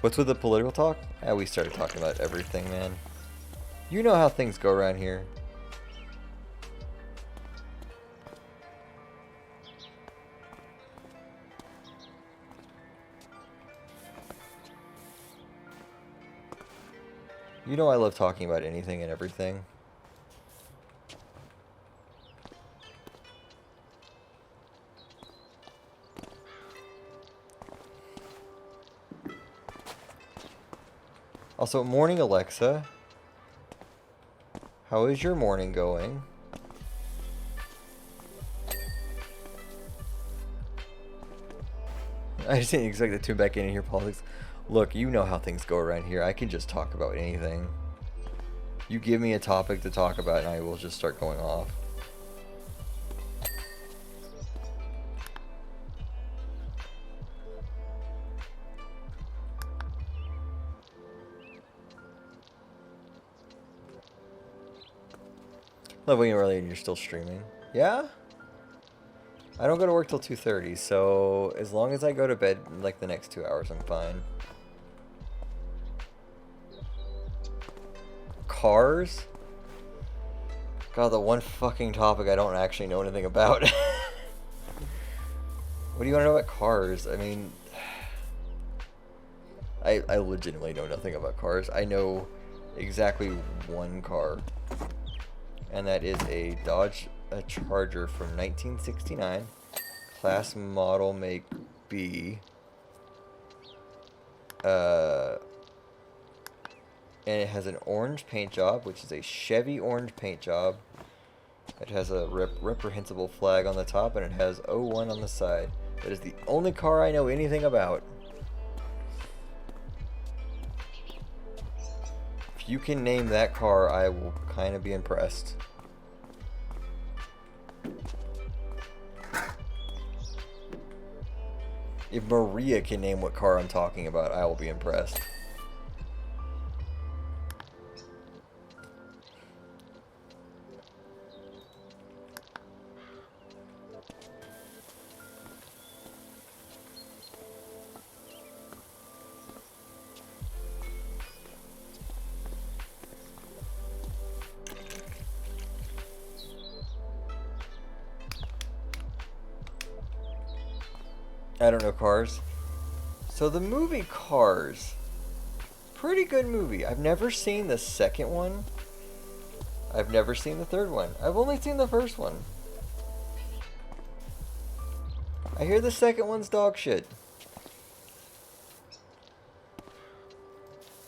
What's with the political talk? We started talking about everything, man. You know how things go around here. You know I love talking about anything and everything. Also, morning Alexa. How is your morning going? I just didn't expect to tune back in and hear politics. Look, you know how things go around here. I can just talk about anything. You give me a topic to talk about and I will just start going off. Love when you're early and you're still streaming. Yeah? I don't go to work till 2:30, so as long as I go to bed like the next 2 hours, I'm fine. Cars? God, the one fucking topic I don't actually know anything about. What do you want to know about cars? I mean, I legitimately know nothing about cars. I know exactly one car. And that is a Dodge Charger from 1969, class model make B, and it has an orange paint job, which is a Chevy orange paint job. It has a reprehensible flag on the top, and it has 01 on the side. That is the only car I know anything about. If you can name that car, I will kind of be impressed. If Maria can name what car I'm talking about, I will be impressed. I don't know cars, So the movie Cars, pretty good movie. I've never seen the second one. I've never seen the third one. I've only seen the first one. I hear the second one's dog shit.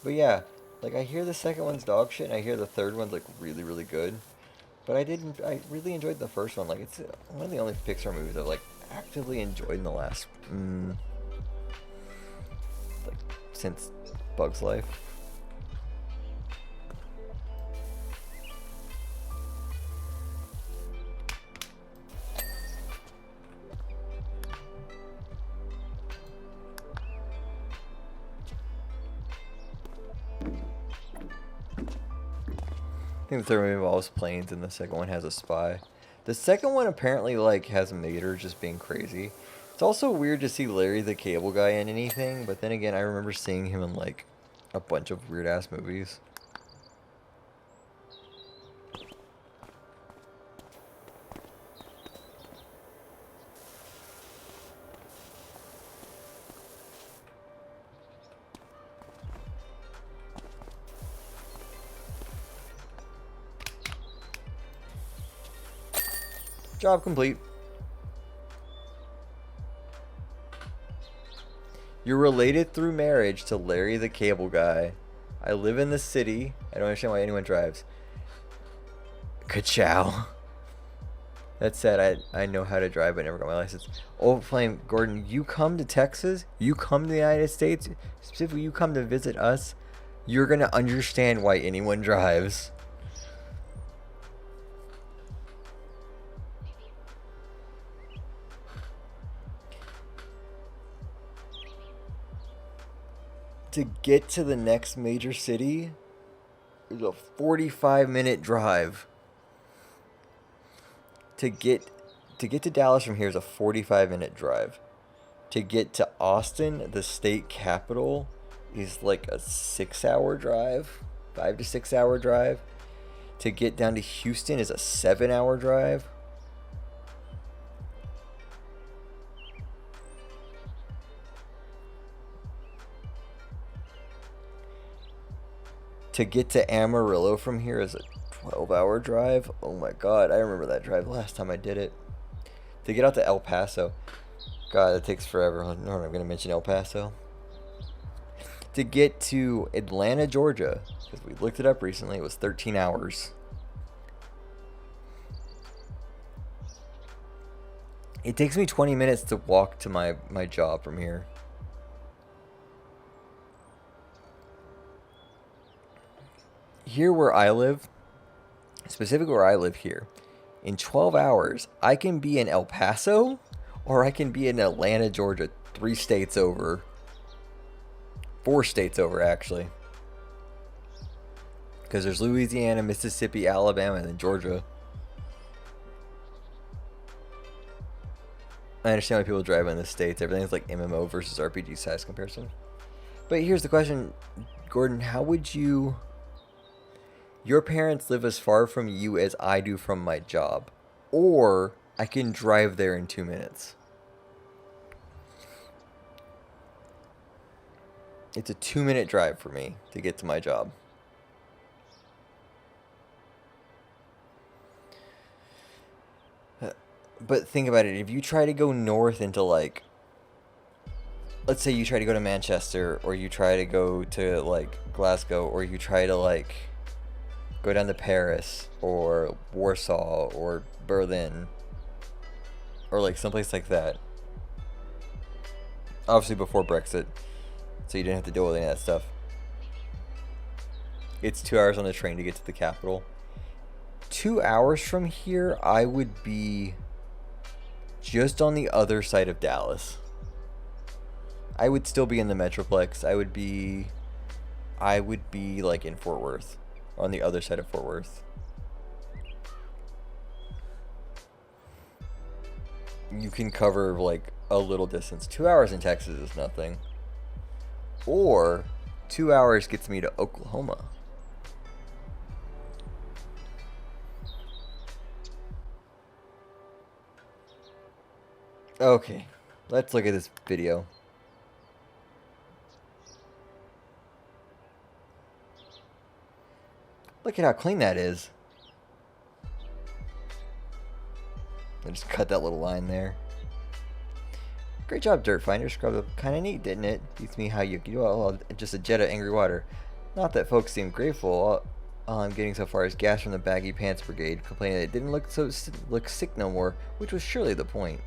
But yeah, like I hear the second one's dog shit, and I hear the third one's like really, really good. But I really enjoyed the first one. Like it's one of the only Pixar movies I've like actively enjoyed in the last, like since Bug's Life. I think the third movie involves planes, and the second one has a spy. The second one apparently like has Mater just being crazy. It's also weird to see Larry the Cable Guy in anything, but then again, I remember seeing him in like a bunch of weird ass movies. Job complete. You're related through marriage to Larry the Cable Guy. I live in the city. I don't understand why anyone drives. Ka-chow. That said, I know how to drive, but I never got my license. Old Flame, Gordon, you come to Texas, you come to the United States, specifically you come to visit us, you're going to understand why anyone drives. To get to the next major city is a 45-minute drive. To get to Dallas from here is a 45-minute drive. To get to Austin, the state capital, is like a 6-hour drive, 5 to 6 hour drive. To get down to Houston is a 7-hour drive. To get to Amarillo from here is a 12-hour drive. Oh my god, I remember that drive last time I did it. To get out to El Paso, god, that takes forever. I'm going to mention El Paso. To get to Atlanta, Georgia, because we looked it up recently, it was 13 hours. It takes me 20 minutes to walk to my job from here. Here where I live, specifically where I live here, in 12 hours, I can be in El Paso or I can be in Atlanta, Georgia, 3 states over. 4 states over, actually. Because there's Louisiana, Mississippi, Alabama, and then Georgia. I understand why people drive in the states. Everything's like MMO versus RPG size comparison. But here's the question, Gordon, how would you... Your parents live as far from you as I do from my job. Or I can drive there in 2 minutes. It's a 2-minute drive for me to get to my job. But think about it. If you try to go north into like... Let's say you try to go to Manchester, or you try to go to like Glasgow, or you try to like... go down to Paris or Warsaw or Berlin or like someplace like that. Obviously before Brexit, so you didn't have to deal with any of that stuff. It's 2 hours on the train to get to the capital. 2 hours from here, I would be just on the other side of Dallas. I would still be in the Metroplex. I would be like in Fort Worth. On the other side of Fort Worth. You can cover like a little distance. 2 hours in Texas is nothing. Or 2 hours gets me to Oklahoma. Okay, let's look at this video. Look at how clean that is. I just cut that little line there. Great job, Dirt Finder. Scrubbed up kinda neat, didn't it? Beats me how you all just a jet of angry water. Not that folks seemed grateful. All I'm getting so far is gas from the baggy pants brigade, complaining that it didn't look sick no more, which was surely the point.